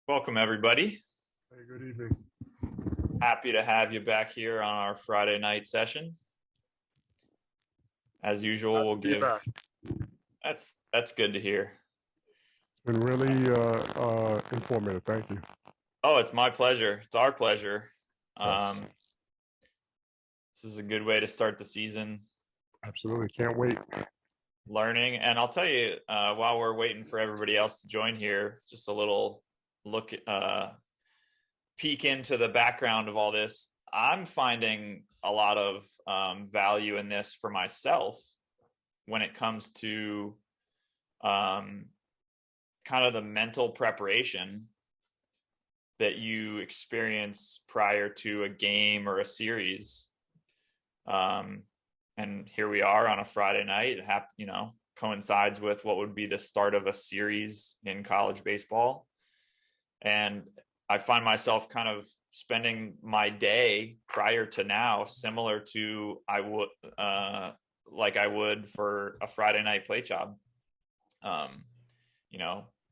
Welcome, everybody. Hey, good evening. Happy to have you back here on our Friday night session. As usual, we'll Be give back. that's good to hear. It's been really informative. Thank you. Oh, it's my pleasure. It's our pleasure. Yes, This is a good way to start the season, absolutely. Can't wait. learning. And I'll tell you, while we're waiting for everybody else to join here, just a little look, peek into the background of all this. I'm finding a lot of value in this for myself when it comes to kind of the mental preparation that you experience prior to a game or a series. And here we are on a Friday night. It coincides with what would be the start of a series in college baseball. And I find myself kind of spending my day prior to now, similar to I would for a Friday night play job.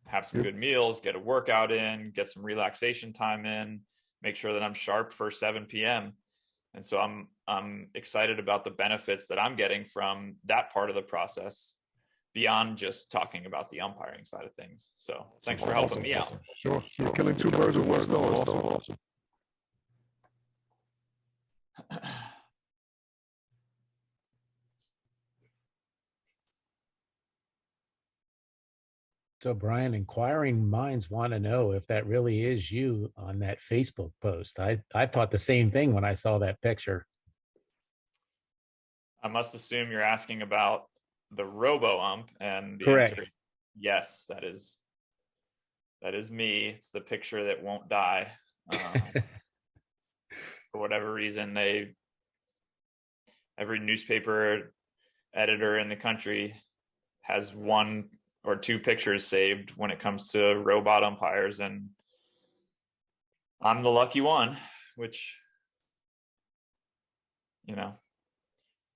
Have some good meals, get a workout in, get some relaxation time in, make sure that I'm sharp for 7 p.m. And so I'm excited about the benefits that I'm getting from that part of the process beyond just talking about the umpiring side of things. So thanks for helping me out. Sure. You're killing two birds with one stone. Awesome. So, Brian, inquiring minds want to know if that really is you on that Facebook post. I thought the same thing when I saw that picture. I must assume you're asking about the robo ump, and the Correct. answer is yes, that is me. It's the picture that won't die. For whatever reason, every newspaper editor in the country has one or two pictures saved when it comes to robot umpires, and I'm the lucky one, which,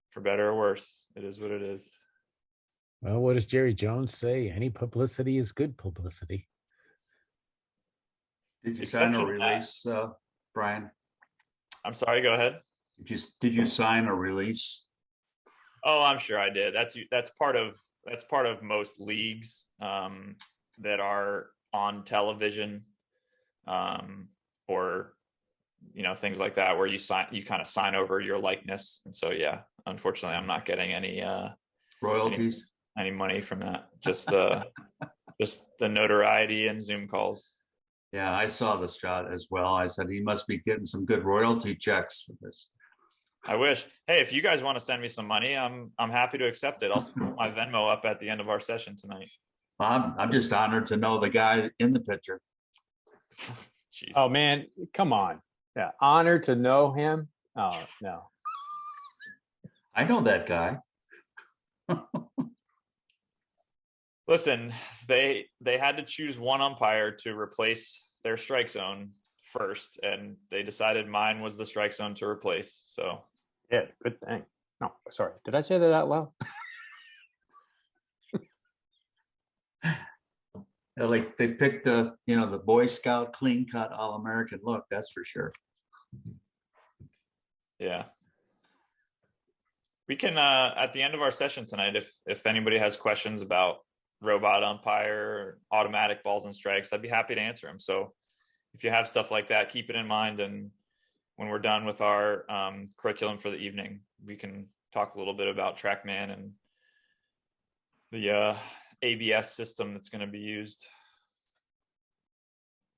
for better or worse, it is what it is. Well, what does Jerry Jones say? Any publicity is good publicity. Did you sign a release, Brian? I'm sorry, go ahead. Did you sign a release? Oh, I'm sure I did. That's part of most leagues that are on television, or things like that, where you kind of sign over your likeness. And so, yeah, unfortunately, I'm not getting any royalties, any money from that. Just just the notoriety and Zoom calls. Yeah, I saw the shot as well. I said he must be getting some good royalty checks for this. I wish. Hey, if you guys want to send me some money, I'm happy to accept it. I'll put my Venmo up at the end of our session tonight. I'm just honored to know the guy in the picture. Oh man, come on. Yeah, honored to know him. Oh no. I know that guy. Listen, they had to choose one umpire to replace their strike zone first, and they decided mine was the strike zone to replace. So yeah, good thing. No, sorry. Did I say that out loud? Like they picked the Boy Scout clean cut All-American look, that's for sure. Yeah. We can at the end of our session tonight, if anybody has questions about robot umpire, automatic balls and strikes, I'd be happy to answer them. So if you have stuff like that, keep it in mind. And when we're done with our curriculum for the evening, we can talk a little bit about TrackMan and the ABS system that's going to be used.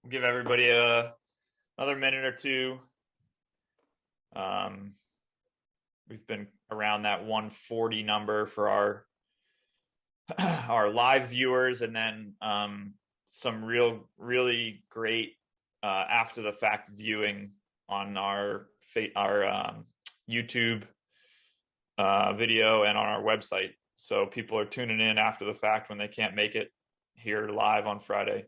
We'll give everybody another minute or two. We've been around that 140 number for our live viewers, and then some really great after the fact viewing on our YouTube video and on our website. So people are tuning in after the fact when they can't make it here live on Friday.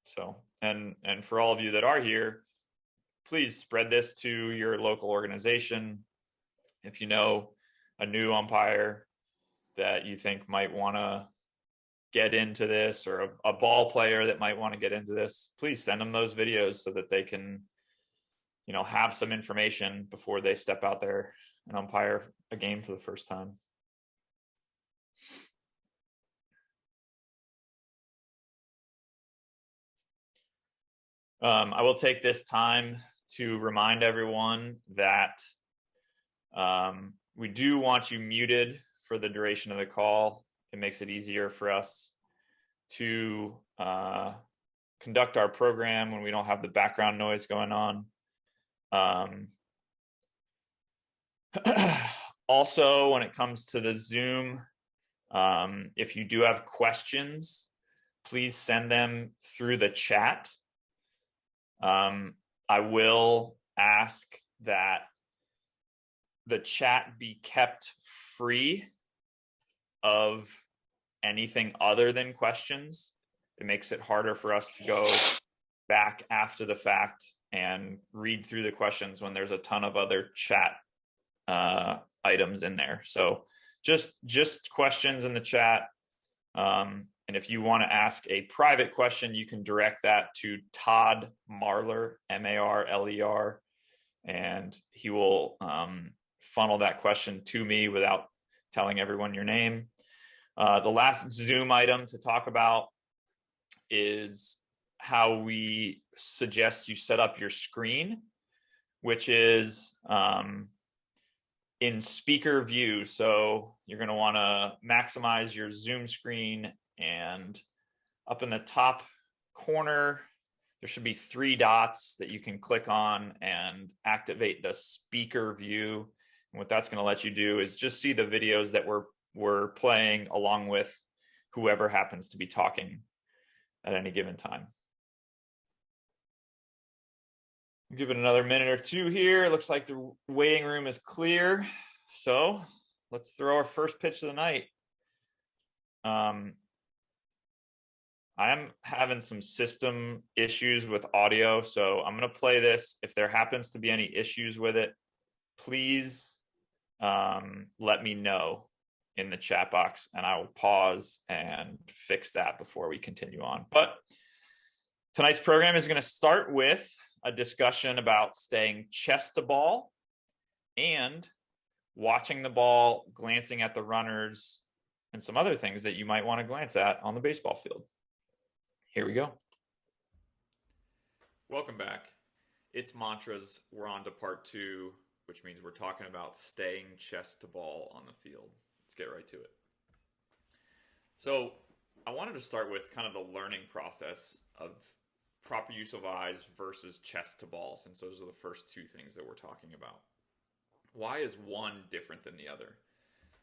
So and for all of you that are here, please spread this to your local organization. If you know a new umpire that you think might want to get into this, or a ball player that might want to get into this, please send them those videos so that they can, have some information before they step out there and umpire a game for the first time. I will take this time to remind everyone that we do want you muted for the duration of the call. It makes it easier for us to conduct our program when we don't have the background noise going on. Also, when it comes to the Zoom, if you do have questions, please send them through the chat. I will ask that the chat be kept free of anything other than questions. It makes it harder for us to go back after the fact and read through the questions when there's a ton of other chat items in there. So just questions in the chat. And if you want to ask a private question, you can direct that to Todd Marler, Marler, and he will funnel that question to me without telling everyone your name. The last Zoom item to talk about is how we suggest you set up your screen, which is in speaker view. So you're going to want to maximize your Zoom screen, and up in the top corner, there should be 3 dots that you can click on and activate the speaker view. And what that's going to let you do is just see the videos that we're playing along with whoever happens to be talking at any given time. Give it another minute or two here. It looks like the waiting room is clear. So let's throw our first pitch of the night. I'm having some system issues with audio, so I'm going to play this. If there happens to be any issues with it, please let me know in the chat box, and I will pause and fix that before we continue on. But tonight's program is going to start with a discussion about staying chest to ball and watching the ball, glancing at the runners, and some other things that you might want to glance at on the baseball field. Here we go. Welcome back. It's Mantras. We're on to part 2, which means we're talking about staying chest to ball on the field. Let's get right to it. So I wanted to start with kind of the learning process of proper use of eyes versus chest to ball, since those are the first 2 things that we're talking about. Why is one different than the other?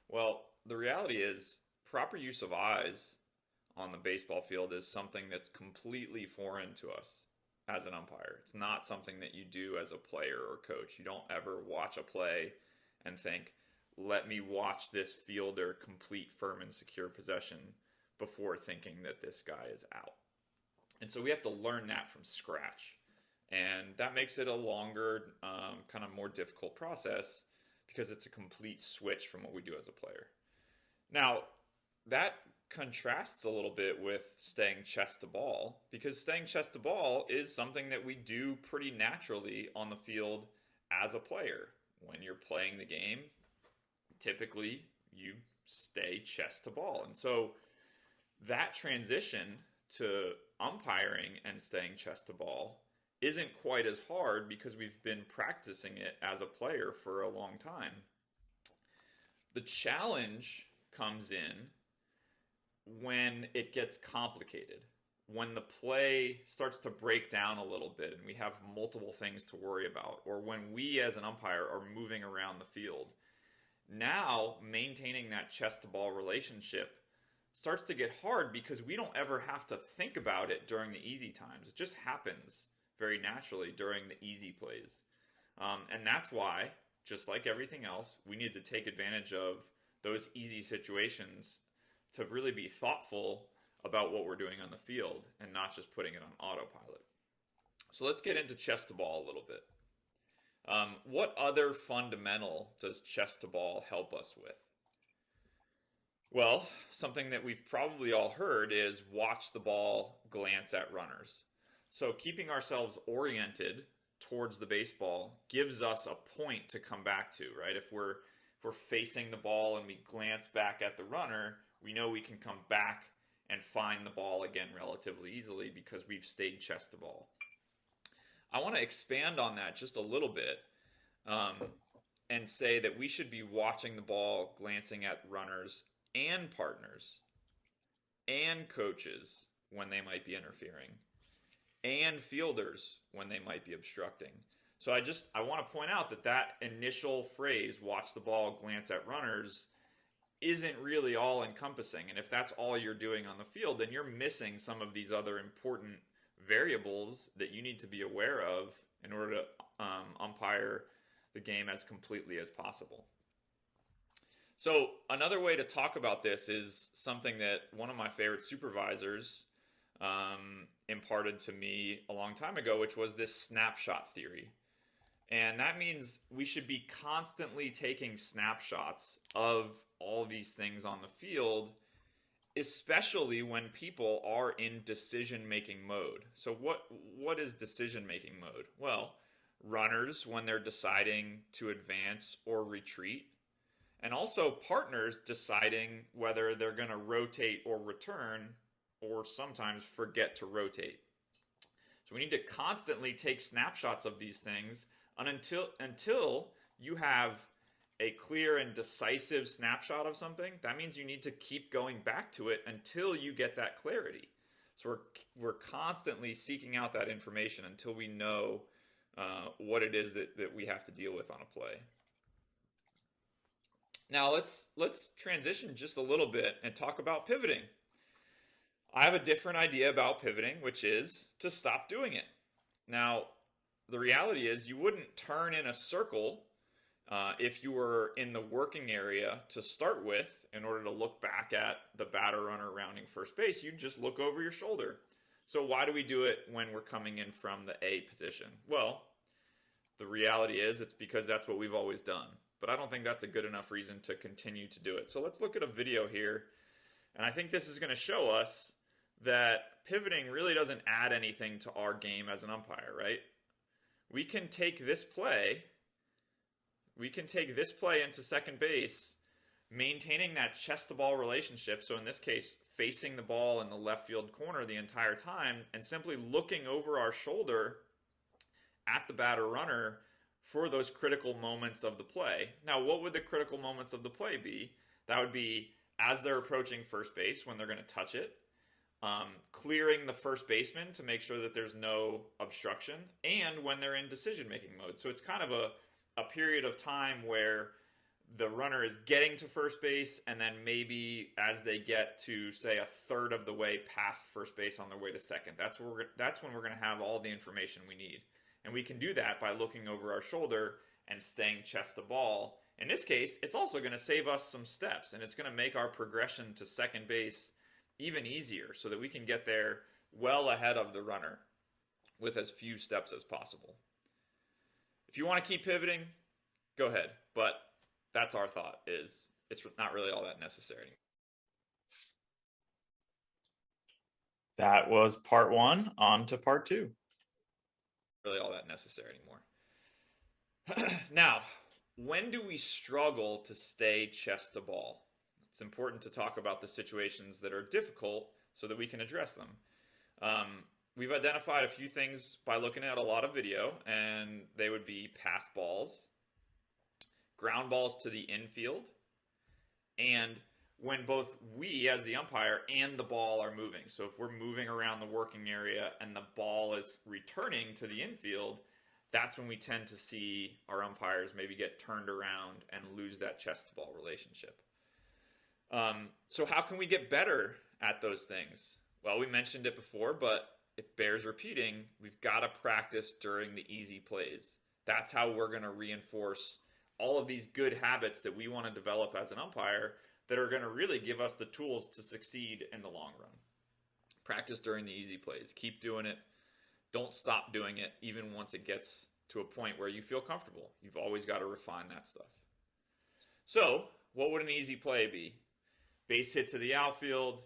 Well, the reality is proper use of eyes on the baseball field is something that's completely foreign to us as an umpire. It's not something that you do as a player or coach. You don't ever watch a play and think, let me watch this fielder complete firm and secure possession before thinking that this guy is out. And so we have to learn that from scratch. And that makes it a longer, kind of more difficult process because it's a complete switch from what we do as a player. Now, that contrasts a little bit with staying chest to ball, because staying chest to ball is something that we do pretty naturally on the field as a player. When you're playing the game, typically you stay chest to ball. And so that transition to umpiring and staying chest to ball isn't quite as hard because we've been practicing it as a player for a long time. The challenge comes in when it gets complicated, when the play starts to break down a little bit and we have multiple things to worry about, or when we as an umpire are moving around the field. Now, maintaining that chest to ball relationship starts to get hard because we don't ever have to think about it during the easy times. It just happens very naturally during the easy plays. And that's why, just like everything else, we need to take advantage of those easy situations to really be thoughtful about what we're doing on the field and not just putting it on autopilot. So let's get into chest to ball a little bit. What other fundamental does chest to ball help us with? Well, something that we've probably all heard is watch the ball, glance at runners. So keeping ourselves oriented towards the baseball gives us a point to come back to, right? If we're facing the ball and we glance back at the runner, we know we can come back and find the ball again relatively easily because we've stayed chest to ball. I want to expand on that just a little bit and say that we should be watching the ball, glancing at runners and partners and coaches when they might be interfering and fielders when they might be obstructing. So I want to point out that initial phrase, watch the ball, glance at runners, isn't really all encompassing. And if that's all you're doing on the field, then you're missing some of these other important variables that you need to be aware of in order to umpire the game as completely as possible. So another way to talk about this is something that one of my favorite supervisors imparted to me a long time ago, which was this snapshot theory. And that means we should be constantly taking snapshots of all these things on the field, especially when people are in decision-making mode. So what is decision-making mode? Well, runners when they're deciding to advance or retreat, and also partners deciding whether they're going to rotate or return, or sometimes forget to rotate. So we need to constantly take snapshots of these things until you have a clear and decisive snapshot of something. That means you need to keep going back to it until you get that clarity. So we're constantly seeking out that information until we know what it is that we have to deal with on a play. Now let's transition just a little bit and talk about pivoting. I have a different idea about pivoting, which is to stop doing it. Now, the reality is you wouldn't turn in a circle if you were in the working area to start with in order to look back at the batter runner rounding first base. You'd just look over your shoulder. So why do we do it when we're coming in from the A position? Well, the reality is it's because that's what we've always done. But I don't think that's a good enough reason to continue to do it. So let's look at a video here. And I think this is going to show us that pivoting really doesn't add anything to our game as an umpire, right? We can take this play into second base, maintaining that chest to ball relationship. So in this case, facing the ball in the left field corner the entire time and simply looking over our shoulder at the batter runner for those critical moments of the play. Now, what would the critical moments of the play be? That would be as they're approaching first base when they're going to touch it, clearing the first baseman to make sure that there's no obstruction, and when they're in decision-making mode. So it's kind of a period of time where the runner is getting to first base, and then maybe as they get to, say, a third of the way past first base on their way to second, that's when we're going to have all the information we need. And we can do that by looking over our shoulder and staying chest to ball. In this case, it's also going to save us some steps, and it's going to make our progression to second base even easier so that we can get there well ahead of the runner with as few steps as possible. If you want to keep pivoting, go ahead. But that's our thought, is it's not really all that necessary. That was part one. On to part two. Really all that necessary anymore. Now, when do we struggle to stay chest to ball? It's important to talk about the situations that are difficult so that we can address them. We've identified a few things by looking at a lot of video, and they would be pass balls, ground balls to the infield, and when both we as the umpire and the ball are moving. So if we're moving around the working area and the ball is returning to the infield, that's when we tend to see our umpires maybe get turned around and lose that chest to ball relationship. So how can we get better at those things? Well, we mentioned it before, but it bears repeating. We've got to practice during the easy plays. That's how we're going to reinforce all of these good habits that we want to develop as an umpire that are going to really give us the tools to succeed in the long run. Practice during the easy plays. Keep doing it. Don't stop doing it even once it gets to a point where you feel comfortable. You've always got to refine that stuff. So, what would an easy play be? base hit to the outfield.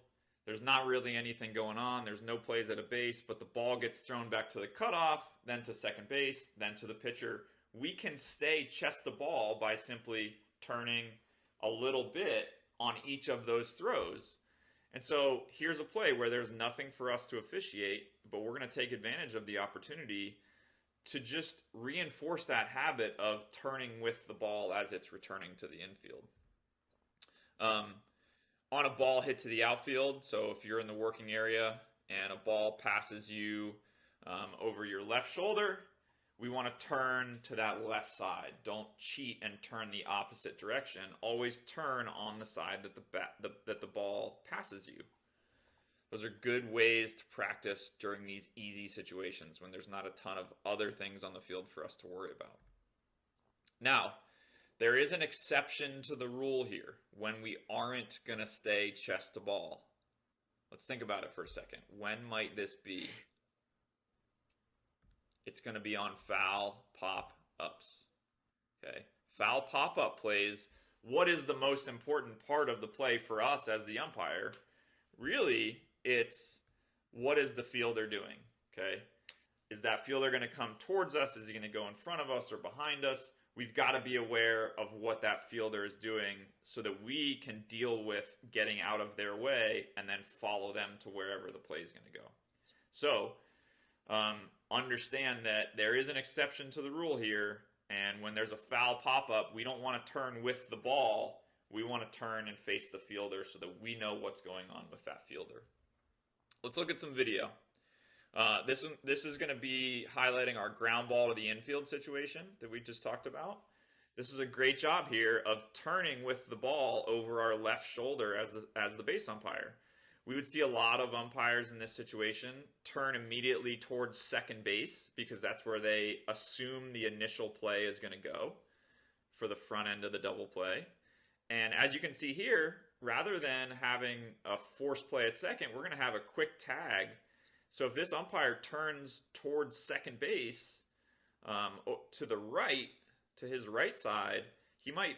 There's not really anything going on. There's no plays at a base, but the ball gets thrown back to the cutoff, then to second base, then to the pitcher. We can stay chest to ball by simply turning a little bit on each of those throws. And so here's a play where there's nothing for us to officiate, but we're going to take advantage of the opportunity to just reinforce that habit of turning with the ball as it's returning to the infield. On a ball hit to the outfield, so if you're in the working area and a ball passes you over your left shoulder, we want to turn to that left side. Don't cheat and turn the opposite direction. Always turn on the side that the ball passes you. Those are good ways to practice during these easy situations when there's not a ton of other things on the field for us to worry about. Now, there is an exception to the rule here when we aren't going to stay chest to ball. Let's think about it for a second. When might this be? It's going to be on foul pop-ups. Okay, foul pop-up plays. What is the most important part of the play for us as the umpire? Really, it's what is the fielder doing? Okay, is that fielder going to come towards us? Is he going to go in front of us or behind us? We've got to be aware of what that fielder is doing so that we can deal with getting out of their way and then follow them to wherever the play is going to go. So understand that there is an exception to the rule here, and when there's a foul pop-up, we don't want to turn with the ball. We want to turn and face the fielder so that we know what's going on with that fielder. Let's look at some video. This is going to be highlighting our ground ball to the infield situation that we just talked about. This is a great job here of turning with the ball over our left shoulder as the base umpire. We would see a lot of umpires in this situation turn immediately towards second base because that's where they assume the initial play is going to go for the front end of the double play. And as you can see here, rather than having a forced play at second, we're going to have a quick tag. So if this umpire turns towards second base to the right, to his right side, he might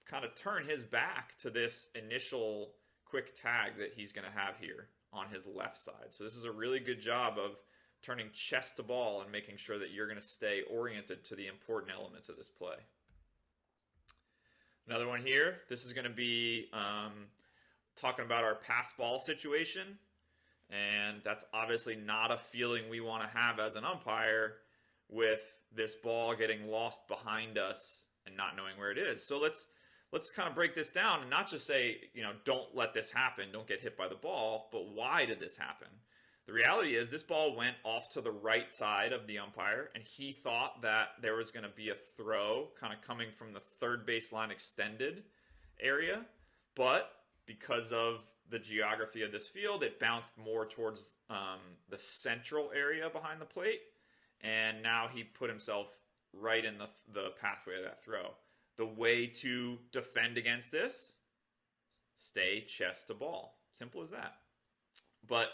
kind of turn his back to this initial quick tag that he's going to have here on his left side. So this is a really good job of turning chest to ball and making sure that you're going to stay oriented to the important elements of this play. Another one here, this is going to be talking about our pass ball situation. And that's obviously not a feeling we want to have as an umpire with this ball getting lost behind us and not knowing where it is. So let's kind of break this down and not just say, don't let this happen, don't get hit by the ball, but why did this happen? The reality is this ball went off to the right side of the umpire, and he thought that there was going to be a throw kind of coming from the third baseline extended area, but because of the geography of this field, it bounced more towards the central area behind the plate, and now he put himself right in the pathway of that throw. The way to defend against this, stay chest to ball. Simple as that. But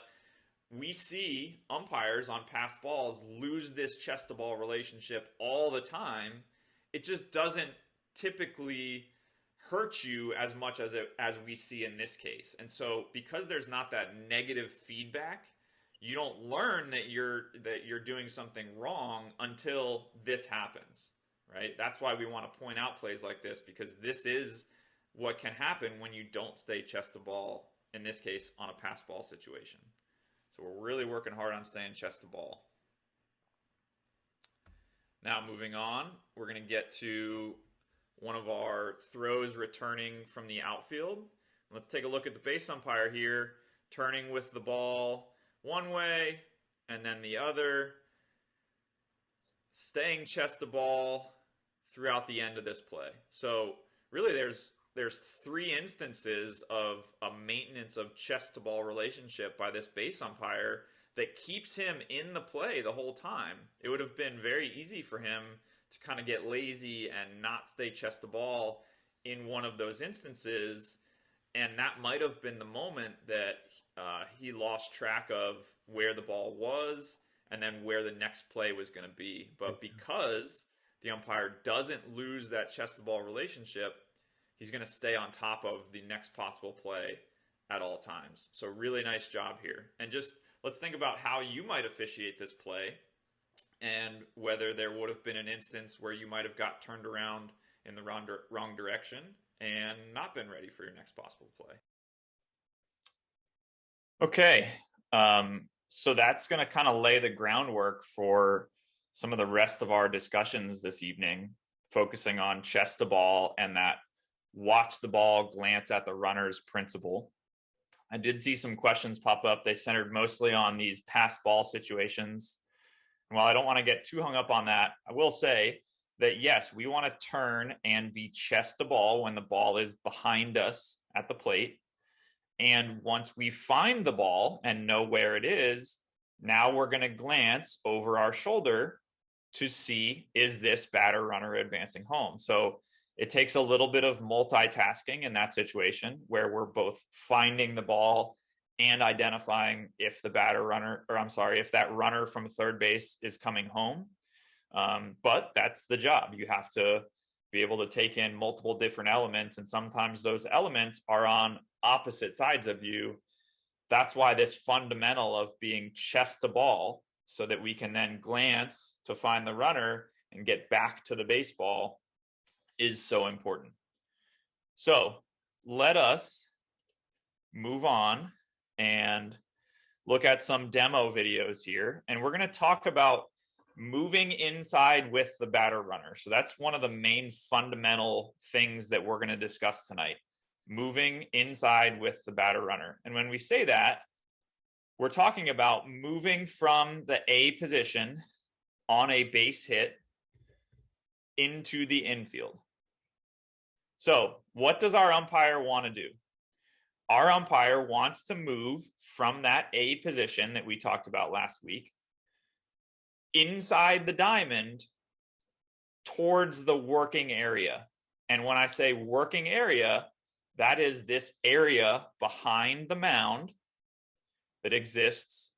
we see umpires on pass balls lose this chest to ball relationship all the time. It just doesn't typically hurt you as much as we see in this case. And so because there's not that negative feedback, you don't learn that you're doing something wrong until this happens, right? That's why we want to point out plays like this, because this is what can happen when you don't stay chest to ball, in this case on a pass ball situation. So we're really working hard on staying chest to ball. Now moving on, we're going to get to one of our throws returning from the outfield. Let's take a look at the base umpire here, turning with the ball one way and then the other, staying chest to ball throughout the end of this play. So really there's three instances of a maintenance of chest to ball relationship by this base umpire that keeps him in the play the whole time. It would have been very easy for him to kind of get lazy and not stay chest to ball in one of those instances. And that might have been the moment that he lost track of where the ball was and then where the next play was going to be. But because the umpire doesn't lose that chest to ball relationship, he's going to stay on top of the next possible play at all times. So really nice job here. And just let's think about how you might officiate this play and whether there would have been an instance where you might have got turned around in the wrong direction and not been ready for your next possible play. Okay, so that's going to kind of lay the groundwork for some of the rest of our discussions this evening, focusing on chest to ball and that watch the ball, glance at the runners principle. I did see some questions pop up. They centered mostly on these pass ball situations. And while I don't want to get too hung up on that, I will say that yes, we want to turn and be chest to ball when the ball is behind us at the plate. And once we find the ball and know where it is, now we're going to glance over our shoulder to see, is this batter runner advancing home? So it takes a little bit of multitasking in that situation where we're both finding the ball and identifying if the if that runner from third base is coming home. But that's the job. You have to be able to take in multiple different elements, and sometimes those elements are on opposite sides of you. That's why this fundamental of being chest to ball, so that we can then glance to find the runner and get back to the baseball, is so important. So let us move on and look at some demo videos here. And we're going to talk about moving inside with the batter runner. So that's one of the main fundamental things that we're going to discuss tonight, moving inside with the batter runner. And when we say that, we're talking about moving from the A position on a base hit into the infield. So what does our umpire want to do? Our umpire wants to move from that A position that we talked about last week inside the diamond towards the working area. And when I say working area, that is this area behind the mound that exists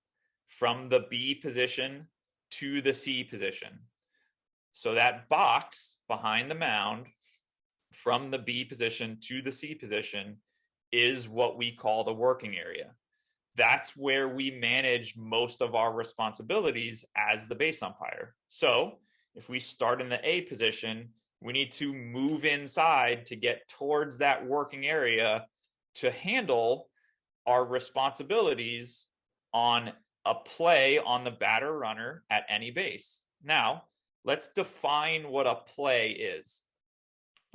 from the B position to the C position. So that box behind the mound from the B position to the C position is what we call the working area. That's where we manage most of our responsibilities as the base umpire. So if we start in the A position, we need to move inside to get towards that working area to handle our responsibilities on a play on the batter runner at any base. Now, let's define what a play is.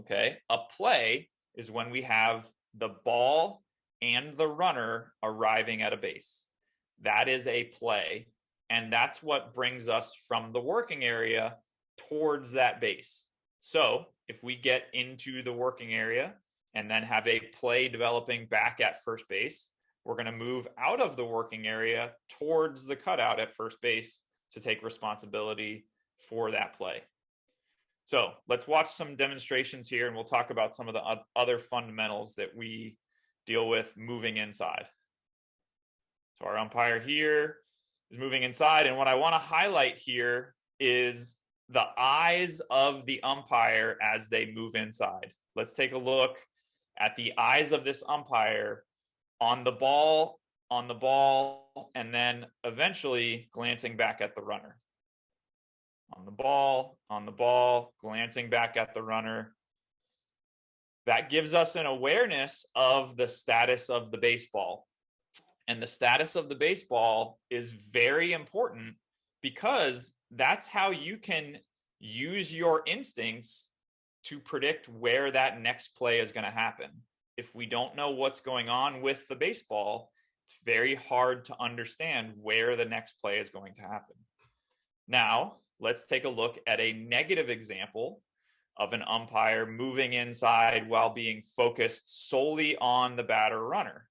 Okay, a play is when we have the ball and the runner arriving at a base. That is a play. And that's what brings us from the working area towards that base. So if we get into the working area and then have a play developing back at first base, we're going to move out of the working area towards the cutout at first base to take responsibility for that play. So let's watch some demonstrations here, and we'll talk about some of the other fundamentals that we deal with moving inside. So our umpire here is moving inside. And what I want to highlight here is the eyes of the umpire as they move inside. Let's take a look at the eyes of this umpire on the ball, and then eventually glancing back at the runner. On the ball, glancing back at the runner. That gives us an awareness of the status of the baseball. And the status of the baseball is very important because that's how you can use your instincts to predict where that next play is going to happen. If we don't know what's going on with the baseball, it's very hard to understand where the next play is going to happen. Now, let's take a look at a negative example of an umpire moving inside while being focused solely on the batter runner.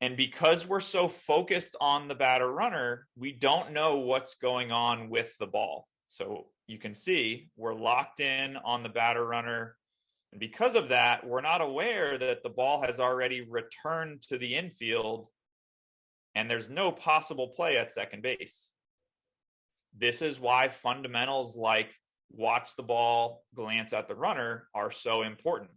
And because we're so focused on the batter runner, we don't know what's going on with the ball. So you can see we're locked in on the batter runner. And because of that, we're not aware that the ball has already returned to the infield and there's no possible play at second base. This is why fundamentals like watch the ball, glance at the runner are so important.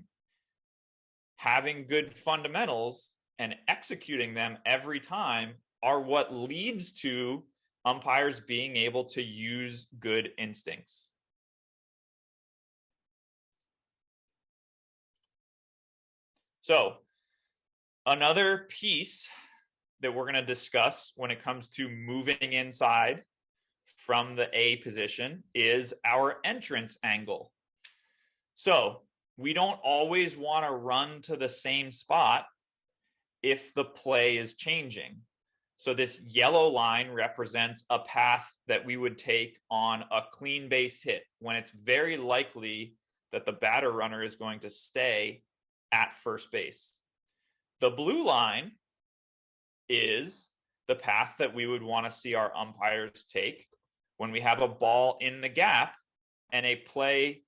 having good fundamentals and executing them every time are what leads to umpires being able to use good instincts. So another piece that we're going to discuss when it comes to moving inside from the A position is our entrance angle. So we don't always want to run to the same spot if the play is changing. So this yellow line represents a path that we would take on a clean base hit when it's very likely that the batter runner is going to stay at first base. The blue line is the path that we would want to see our umpires take when we have a ball in the gap and a play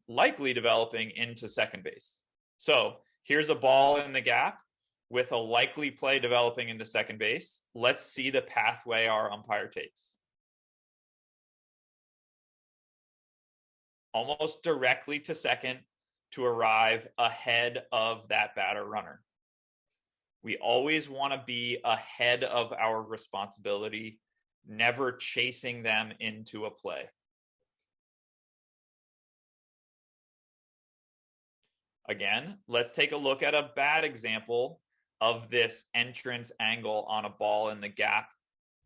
likely developing into second base. So here's a ball in the gap with a likely play developing into second base. Let's see the pathway our umpire takes. Almost directly to second to arrive ahead of that batter runner. We always want to be ahead of our responsibility, never chasing them into a play. Again, let's take a look at a bad example of this entrance angle on a ball in the gap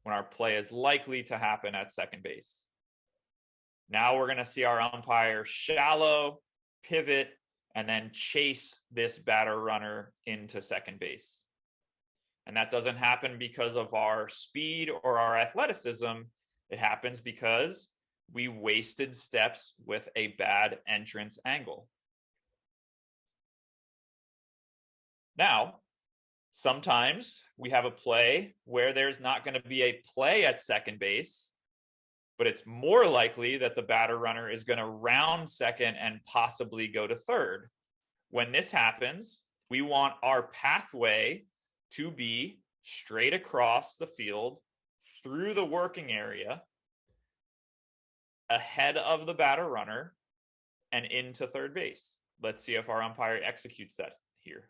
when our play is likely to happen at second base. Now we're going to see our umpire shallow, pivot, and then chase this batter runner into second base. And that doesn't happen because of our speed or our athleticism. It happens because we wasted steps with a bad entrance angle. Now, sometimes we have a play where there's not going to be a play at second base, but it's more likely that the batter runner is going to round second and possibly go to third. When this happens, we want our pathway to be straight across the field through the working area, ahead of the batter runner, and into third base. Let's see if our umpire executes that here.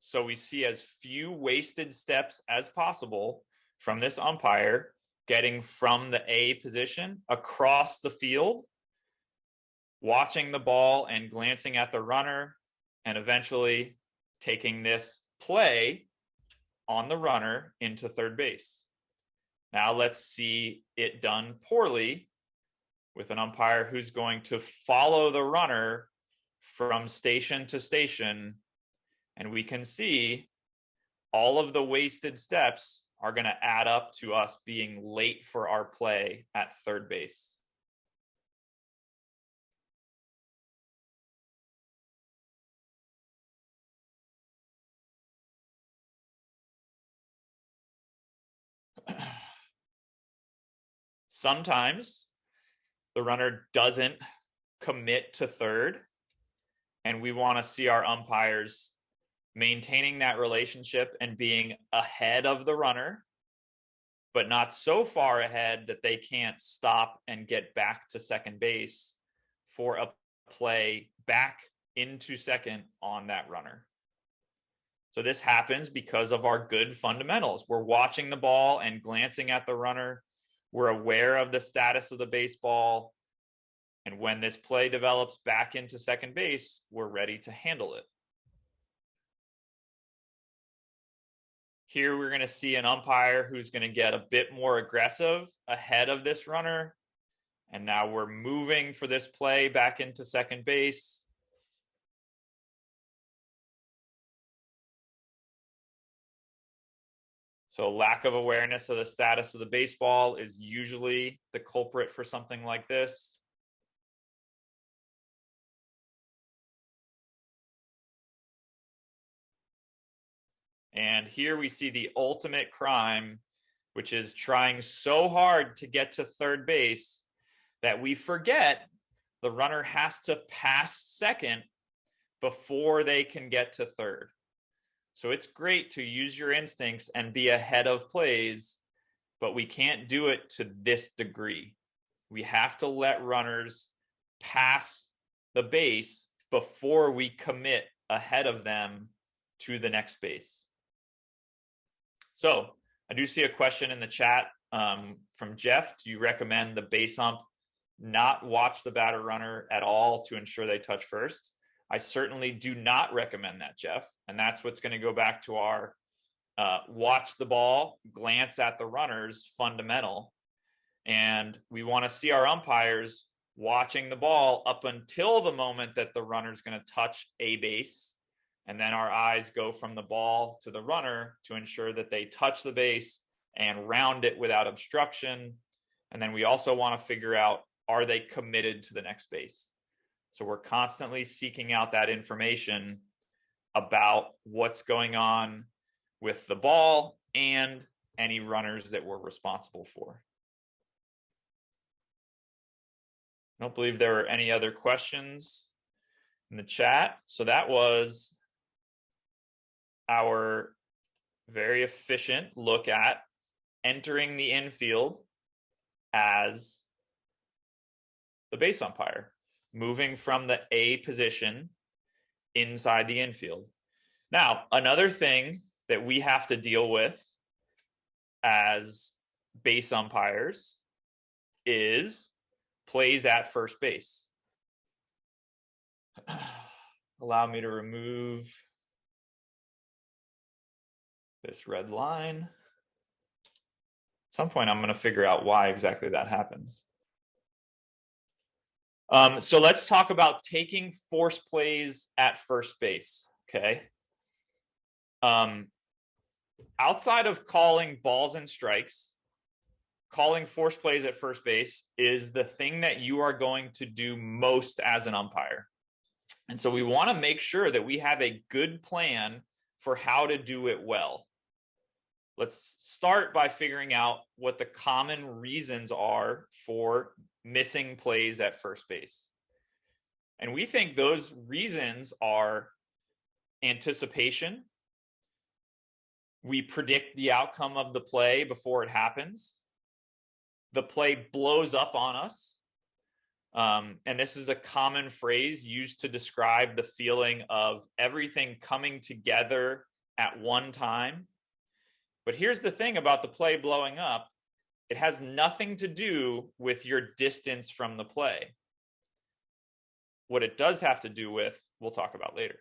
So we see as few wasted steps as possible from this umpire, getting from the A position across the field, watching the ball and glancing at the runner, and eventually taking this play on the runner into third base. Now let's see it done poorly with an umpire who's going to follow the runner from station to station. And we can see all of the wasted steps are going to add up to us being late for our play at third base. Sometimes the runner doesn't commit to third, and we want to see our umpires maintaining that relationship and being ahead of the runner, but not so far ahead that they can't stop and get back to second base for a play back into second on that runner. So this happens because of our good fundamentals. We're watching the ball and glancing at the runner. We're aware of the status of the baseball. And when this play develops back into second base, we're ready to handle it. Here we're going to see an umpire who's going to get a bit more aggressive ahead of this runner. And now we're moving for this play back into second base. So lack of awareness of the status of the baseball is usually the culprit for something like this. And here we see the ultimate crime, which is trying so hard to get to third base that we forget the runner has to pass second before they can get to third. So it's great to use your instincts and be ahead of plays, but we can't do it to this degree. We have to let runners pass the base before we commit ahead of them to the next base. So I do see a question in the chat from Jeff. Do you recommend the base ump not watch the batter runner at all to ensure they touch first? I certainly do not recommend that, Jeff. And that's what's going to go back to our watch the ball, glance at the runners fundamental. And we want to see our umpires watching the ball up until the moment that the runner's going to touch a base. And then our eyes go from the ball to the runner to ensure that they touch the base and round it without obstruction. And then we also want to figure out, are they committed to the next base? So we're constantly seeking out that information about what's going on with the ball and any runners that we're responsible for. I don't believe there were any other questions in the chat. So that was our very efficient look at entering the infield as the base umpire, moving from the A position inside the infield. Now, another thing that we have to deal with as base umpires is plays at first base. Allow me to remove this red line. At some point, I'm going to figure out why exactly that happens. So let's talk about taking force plays at first base. Okay. Outside of calling balls and strikes, calling force plays at first base is the thing that you are going to do most as an umpire. And so we want to make sure that we have a good plan for how to do it well. Let's start by figuring out what the common reasons are for missing plays at first base. And we think those reasons are anticipation. We predict the outcome of the play before it happens. The play blows up on us. And this is a common phrase used to describe the feeling of everything coming together at one time. But here's the thing about the play blowing up. It has nothing to do with your distance from the play. What it does have to do with, we'll talk about later.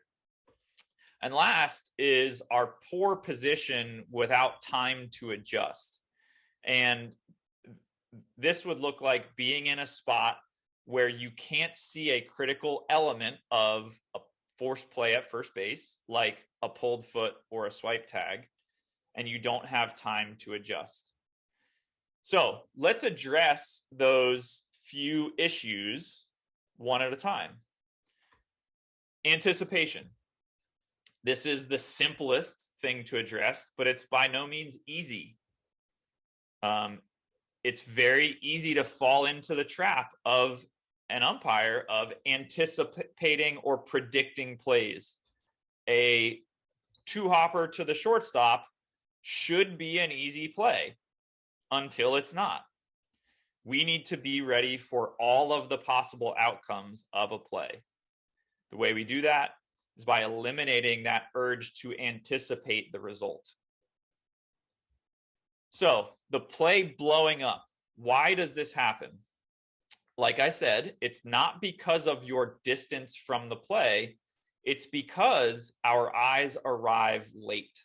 And last is our poor position without time to adjust. And this would look like being in a spot where you can't see a critical element of a forced play at first base, like a pulled foot or a swipe tag, and you don't have time to adjust. So let's address those few issues one at a time. Anticipation. This is the simplest thing to address, but it's by no means easy. It's very easy to fall into the trap of an umpire of anticipating or predicting plays. A two-hopper to the shortstop should be an easy play until it's not. We need to be ready for all of the possible outcomes of a play. The way we do that is by eliminating that urge to anticipate the result. So the play blowing up, why does this happen? Like I said, it's not because of your distance from the play. It's because our eyes arrive late.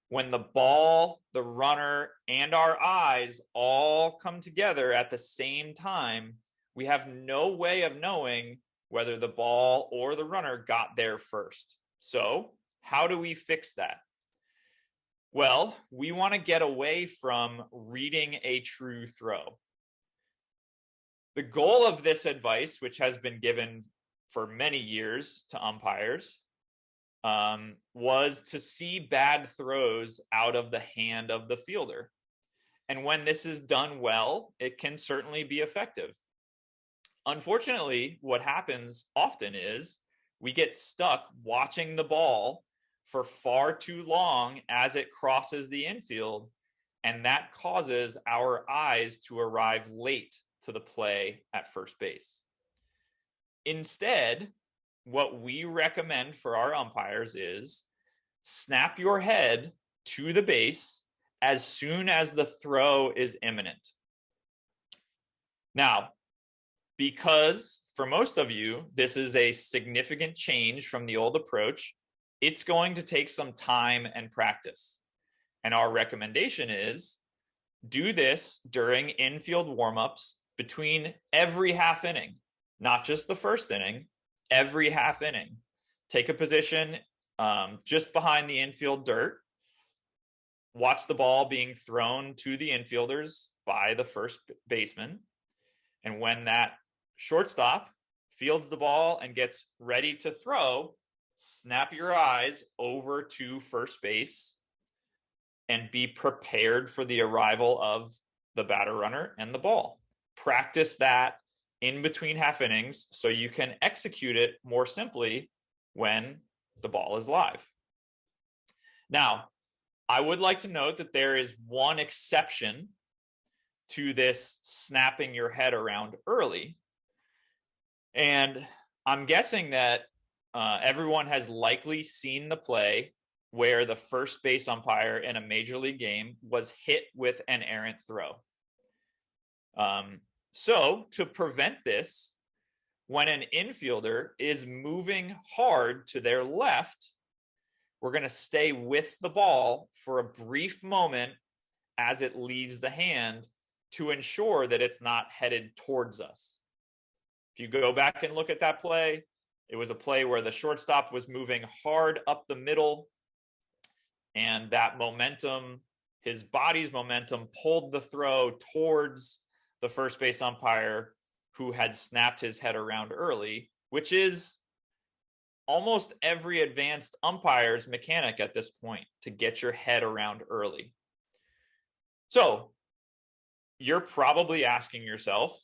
When the ball, the runner, and our eyes all come together at the same time, we have no way of knowing whether the ball or the runner got there first. So how do we fix that? Well, we want to get away from reading a true throw. The goal of this advice, which has been given for many years to umpires, was to see bad throws out of the hand of the fielder. And when this is done well, it can certainly be effective. Unfortunately, what happens often is we get stuck watching the ball for far too long as it crosses the infield, and that causes our eyes to arrive late to the play at first base. Instead, what we recommend for our umpires is snap your head to the base as soon as the throw is imminent. Now, because for most of you, this is a significant change from the old approach, it's going to take some time and practice. And our recommendation is do this during infield warmups between every half inning, not just the first inning, every half inning. Take a position just behind the infield dirt. Watch the ball being thrown to the infielders by the first baseman. And when that shortstop fields the ball and gets ready to throw, snap your eyes over to first base and be prepared for the arrival of the batter runner and the ball. Practice that in between half innings so you can execute it more simply when the ball is live. Now, I would like to note that there is one exception to this snapping your head around early. And I'm guessing that everyone has likely seen the play where the first base umpire in a major league game was hit with an errant throw. So to prevent this, when an infielder is moving hard to their left, we're going to stay with the ball for a brief moment as it leaves the hand to ensure that it's not headed towards us. If you go back and look at that play, it was a play where the shortstop was moving hard up the middle, and that momentum, his body's momentum, pulled the throw towards the first base umpire who had snapped his head around early, which is almost every advanced umpire's mechanic at this point, to get your head around early. So you're probably asking yourself,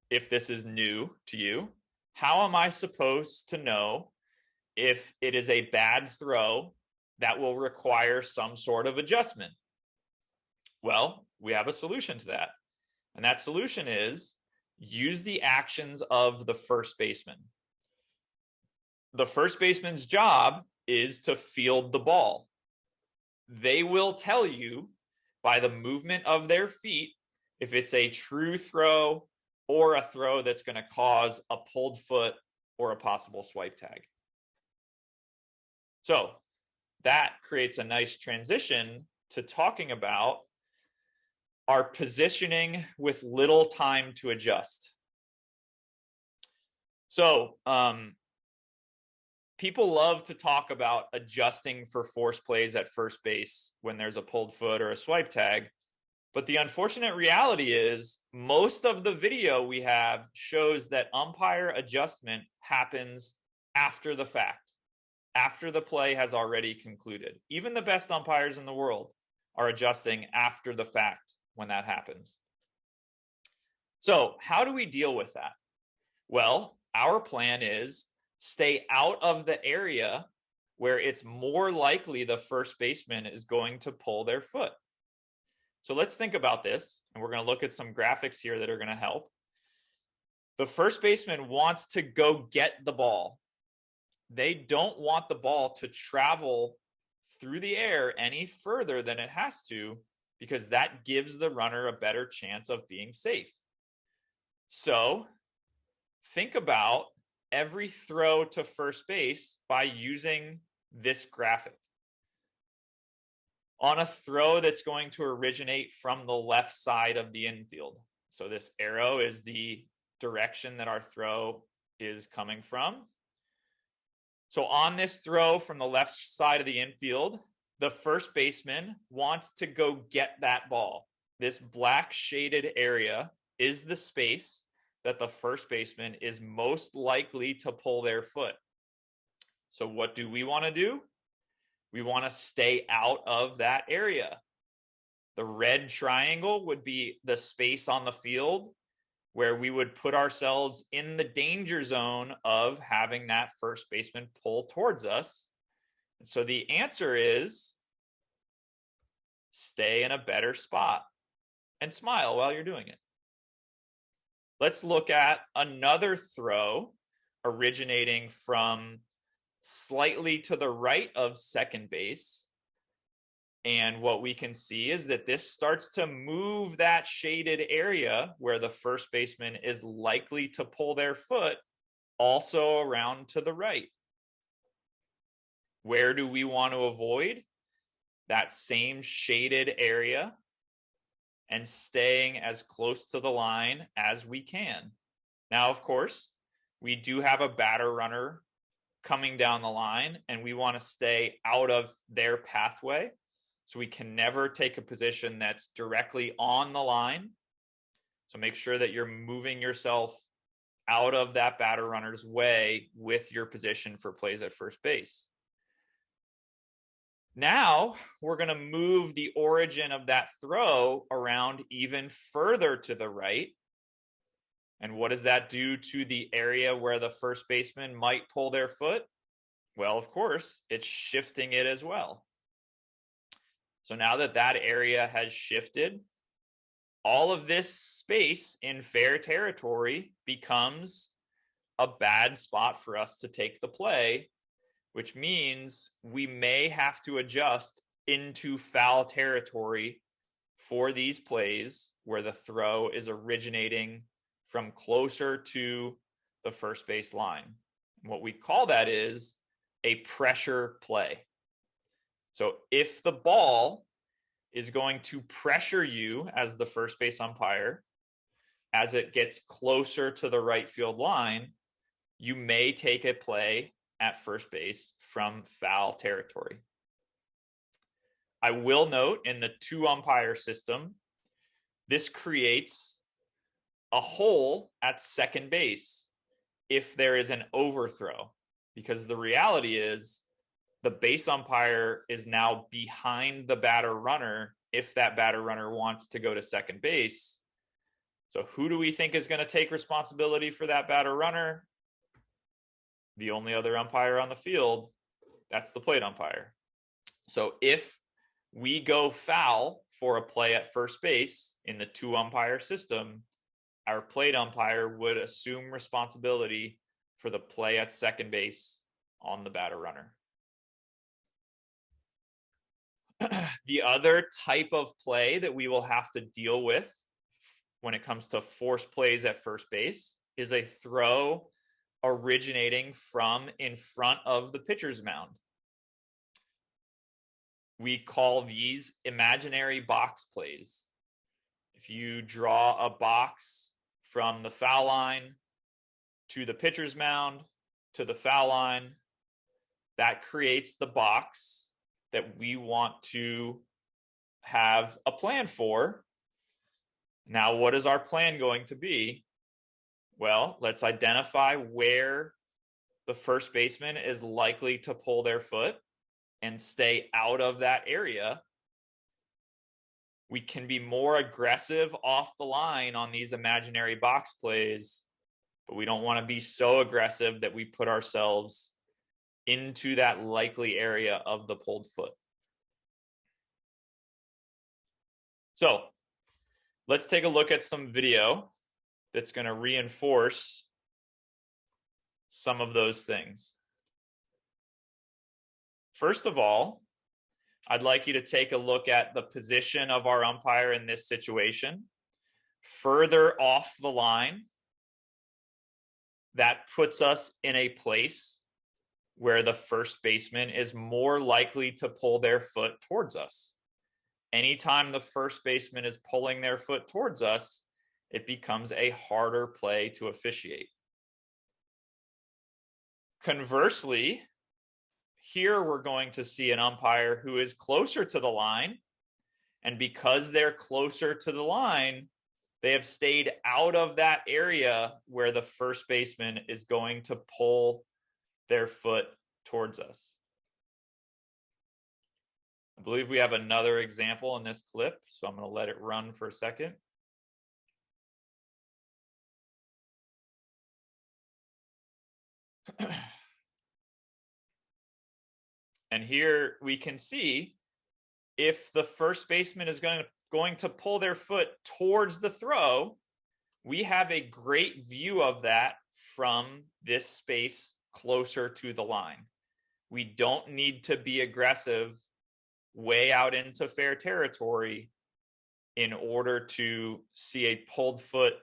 if this is new to you, how am I supposed to know if it is a bad throw that will require some sort of adjustment? Well, we have a solution to that. And that solution is use the actions of the first baseman. The first baseman's job is to field the ball. They will tell you by the movement of their feet if it's a true throw or a throw that's going to cause a pulled foot or a possible swipe tag. So that creates a nice transition to talking about our positioning with little time to adjust. So people love to talk about adjusting for force plays at first base when there's a pulled foot or a swipe tag. But the unfortunate reality is most of the video we have shows that umpire adjustment happens after the fact, after the play has already concluded. Even the best umpires in the world are adjusting after the fact when that happens. So how do we deal with that? Well, our plan is stay out of the area where it's more likely the first baseman is going to pull their foot. So let's think about this, and we're going to look at some graphics here that are going to help. The first baseman wants to go get the ball. They don't want the ball to travel through the air any further than it has to, because that gives the runner a better chance of being safe. So think about every throw to first base by using this graphic. On a throw that's going to originate from the left side of the infield. So this arrow is the direction that our throw is coming from. So on this throw from the left side of the infield, the first baseman wants to go get that ball. This black shaded area is the space that the first baseman is most likely to pull their foot. So what do we want to do? We want to stay out of that area. The red triangle would be the space on the field where we would put ourselves in the danger zone of having that first baseman pull towards us. And so the answer is stay in a better spot and smile while you're doing it. Let's look at another throw originating from slightly to the right of second base. And what we can see is that this starts to move that shaded area where the first baseman is likely to pull their foot also around to the right. Where do we want to avoid that same shaded area and staying as close to the line as we can? Now, of course, we do have a batter runner coming down the line, and we want to stay out of their pathway. So we can never take a position that's directly on the line. So make sure that you're moving yourself out of that batter runner's way with your position for plays at first base. Now we're going to move the origin of that throw around even further to the right. And what does that do to the area where the first baseman might pull their foot? Well, of course, it's shifting it as well. So now that that area has shifted, all of this space in fair territory becomes a bad spot for us to take the play, which means we may have to adjust into foul territory for these plays where the throw is originating from closer to the first base line. What we call that is a pressure play. So if the ball is going to pressure you as the first base umpire, as it gets closer to the right field line, you may take a play at first base from foul territory. I will note in the 2-umpire system, this creates a hole at second base if there is an overthrow, because the reality is the base umpire is now behind the batter runner if that batter runner wants to go to second base. So who do we think is going to take responsibility for that batter runner? The only other umpire on the field, that's the plate umpire. So if we go foul for a play at first base in the 2-umpire system, our plate umpire would assume responsibility for the play at second base on the batter runner. The other type of play that we will have to deal with when it comes to force plays at first base is a throw originating from in front of the pitcher's mound. We call these imaginary box plays. If you draw a box from the foul line to the pitcher's mound to the foul line, that creates the box that we want to have a plan for. Now, what is our plan going to be? Well, let's identify where the first baseman is likely to pull their foot and stay out of that area. We can be more aggressive off the line on these imaginary box plays, but we don't want to be so aggressive that we put ourselves into that likely area of the pulled foot. So let's take a look at some video that's going to reinforce some of those things. First of all, I'd like you to take a look at the position of our umpire in this situation. Further off the line, that puts us in a place where the first baseman is more likely to pull their foot towards us. Anytime the first baseman is pulling their foot towards us, it becomes a harder play to officiate. Conversely, here we're going to see an umpire who is closer to the line, and because they're closer to the line, they have stayed out of that area where the first baseman is going to pull their foot towards us. I believe we have another example in this clip, so I'm going to let it run for a second. And here we can see if the first baseman is going to pull their foot towards the throw, we have a great view of that from this space closer to the line. We don't need to be aggressive way out into fair territory in order to see a pulled foot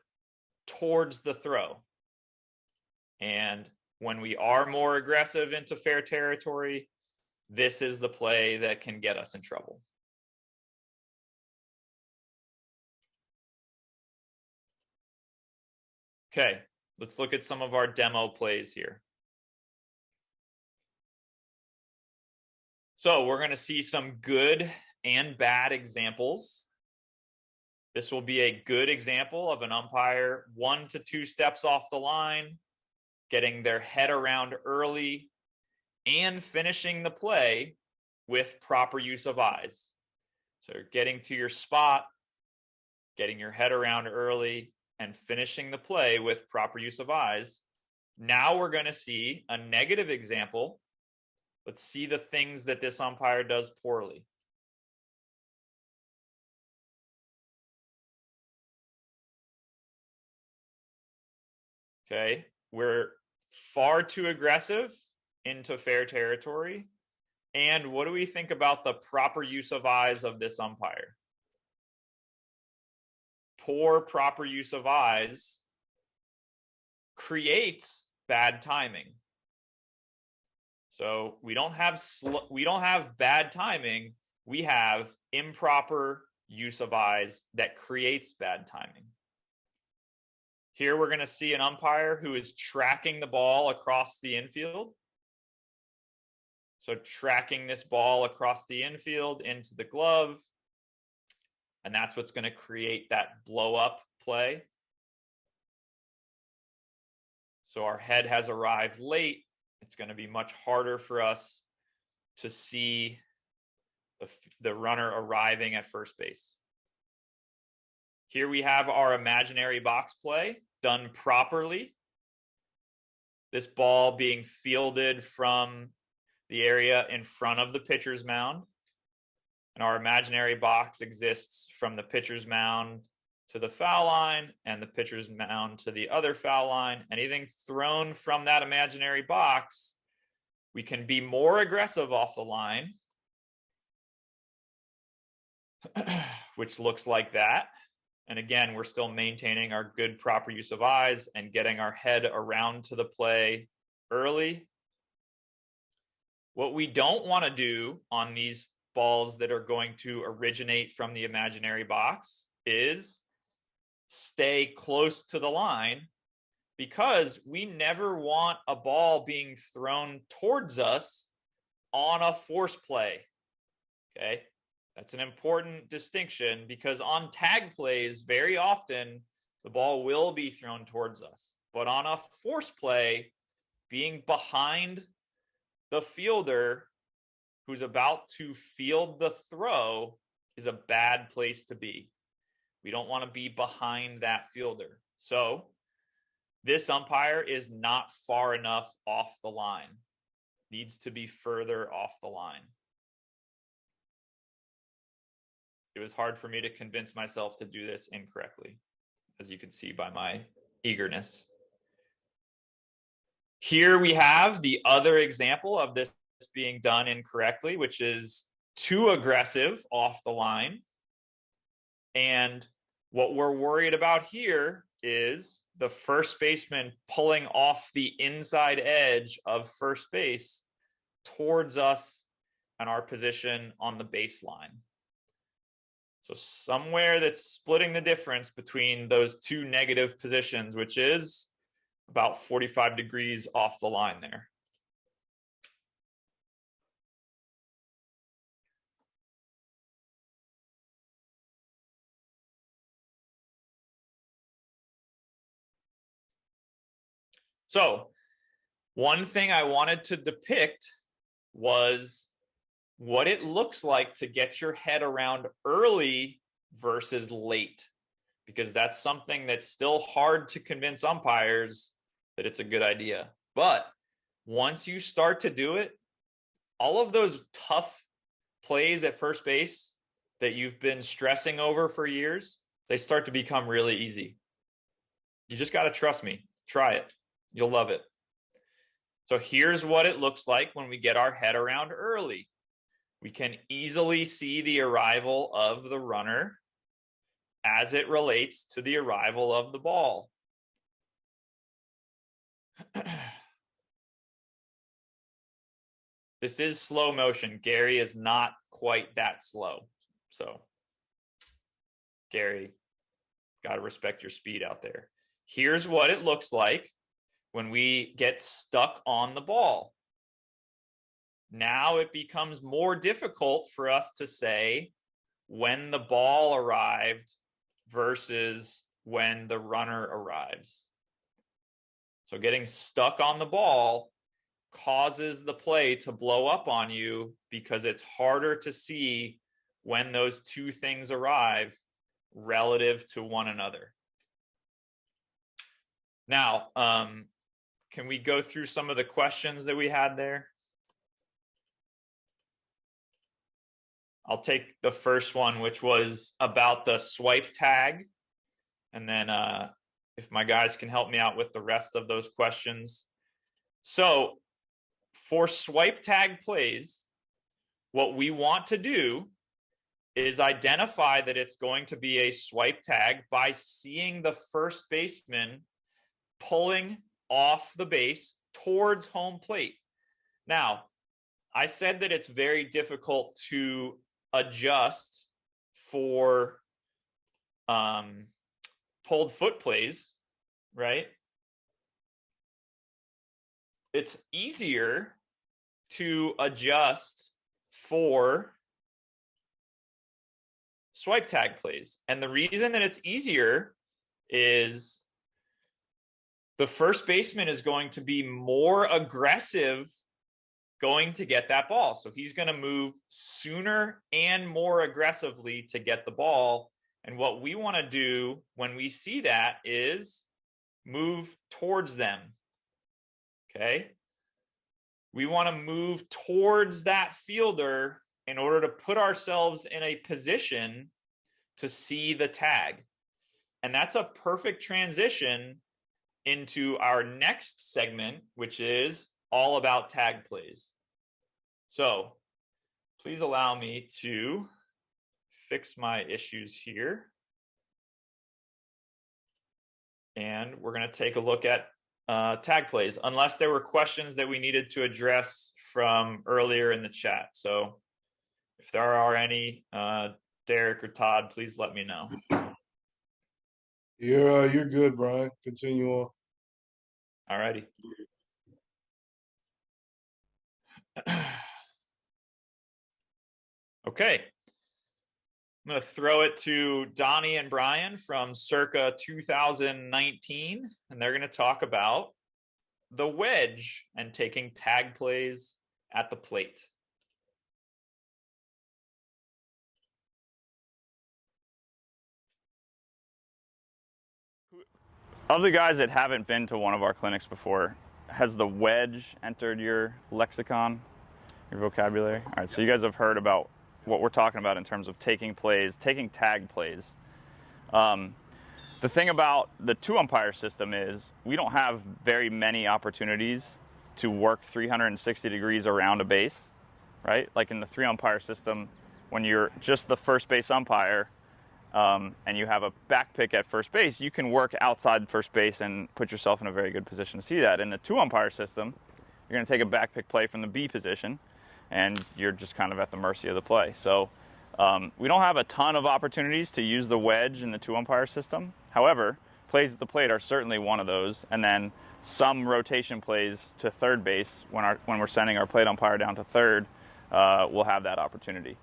towards the throw. And when we are more aggressive into fair territory, this is the play that can get us in trouble. Okay, let's look at some of our demo plays here. So we're going to see some good and bad examples. This will be a good example of an umpire 1 to 2 steps off the line, getting their head around early, and finishing the play with proper use of eyes. So getting to your spot, getting your head around early, and finishing the play with proper use of eyes. Now we're going to see a negative example. Let's see the things that this umpire does poorly. Okay, we're far too aggressive into fair territory. And what do we think about the proper use of eyes of this umpire? Poor proper use of eyes creates bad timing. So we don't have bad timing. We have improper use of eyes that creates bad timing. Here we're going to see an umpire who is tracking the ball across the infield. So tracking this ball across the infield into the glove. And that's what's going to create that blow up play. So our head has arrived late. It's going to be much harder for us to see the runner arriving at first base. Here we have our imaginary box play done properly. This ball being fielded from the area in front of the pitcher's mound. And our imaginary box exists from the pitcher's mound to the foul line and the pitcher's mound to the other foul line. Anything thrown from that imaginary box, we can be more aggressive off the line, which looks like that. And again, we're still maintaining our good proper use of eyes and getting our head around to the play early. What we don't want to do on these balls that are going to originate from the imaginary box is stay close to the line, because we never want a ball being thrown towards us on a force play. Okay, that's an important distinction, because on tag plays, very often the ball will be thrown towards us. But on a force play, being behind the fielder who's about to field the throw is a bad place to be. We don't want to be behind that fielder. So this umpire is not far enough off the line. Needs to be further off the line. It was hard for me to convince myself to do this incorrectly, as you can see by my eagerness. Here we have the other example of this being done incorrectly, which is too aggressive off the line. And what we're worried about here is the first baseman pulling off the inside edge of first base towards us and our position on the baseline. So somewhere that's splitting the difference between those two negative positions, which is about 45 degrees off the line there. So one thing I wanted to depict was what it looks like to get your head around early versus late, because that's something that's still hard to convince umpires that it's a good idea. But once you start to do it, all of those tough plays at first base that you've been stressing over for years, they start to become really easy. You just got to trust me. Try it. You'll love it. So here's what it looks like when we get our head around early. We can easily see the arrival of the runner as it relates to the arrival of the ball. This is slow motion. Gary is not quite that slow. So, Gary, got to respect your speed out there. Here's what it looks like when we get stuck on the ball. Now it becomes more difficult for us to say when the ball arrived versus when the runner arrives. So getting stuck on the ball causes the play to blow up on you because it's harder to see when those two things arrive relative to one another. Now, can we go through some of the questions that we had there? I'll take the first one, which was about the swipe tag. And then if my guys can help me out with the rest of those questions. So for swipe tag plays, what we want to do is identify that it's going to be a swipe tag by seeing the first baseman pulling off the base towards home plate. Now, I said that it's very difficult to adjust for pulled foot plays, right? It's easier to adjust for swipe tag plays. And the reason that it's easier is the first baseman is going to be more aggressive going to get that ball. So he's going to move sooner and more aggressively to get the ball. And what we want to do when we see that is move towards them. Okay. We want to move towards that fielder in order to put ourselves in a position to see the tag. And that's a perfect transition into our next segment, which is all about tag plays. So please allow me to fix my issues here. And we're going to take a look at tag plays, unless there were questions that we needed to address from earlier in the chat. So if there are any, Derek or Todd, please let me know. You're good, Brian. Continue on. All righty. Okay. I'm going to throw it to Donnie and Brian from circa 2019, and they're going to talk about the wedge and taking tag plays at the plate. Of the guys that haven't been to one of our clinics before, has the wedge entered your lexicon, your vocabulary? All right, so you guys have heard about what we're talking about in terms of taking plays, taking tag plays. The thing about the two-umpire system is we don't have very many opportunities to work 360 degrees around a base, right? Like in the three-umpire system, when you're just the first base umpire, and you have a back pick at first base, you can work outside first base and put yourself in a very good position to see that. In the two-umpire system, you're going to take a back pick play from the B position, and you're just kind of at the mercy of the play. So we don't have a ton of opportunities to use the wedge in the two-umpire system. However, plays at the plate are certainly one of those, and then some rotation plays to third base when we're sending our plate umpire down to third, we'll have that opportunity.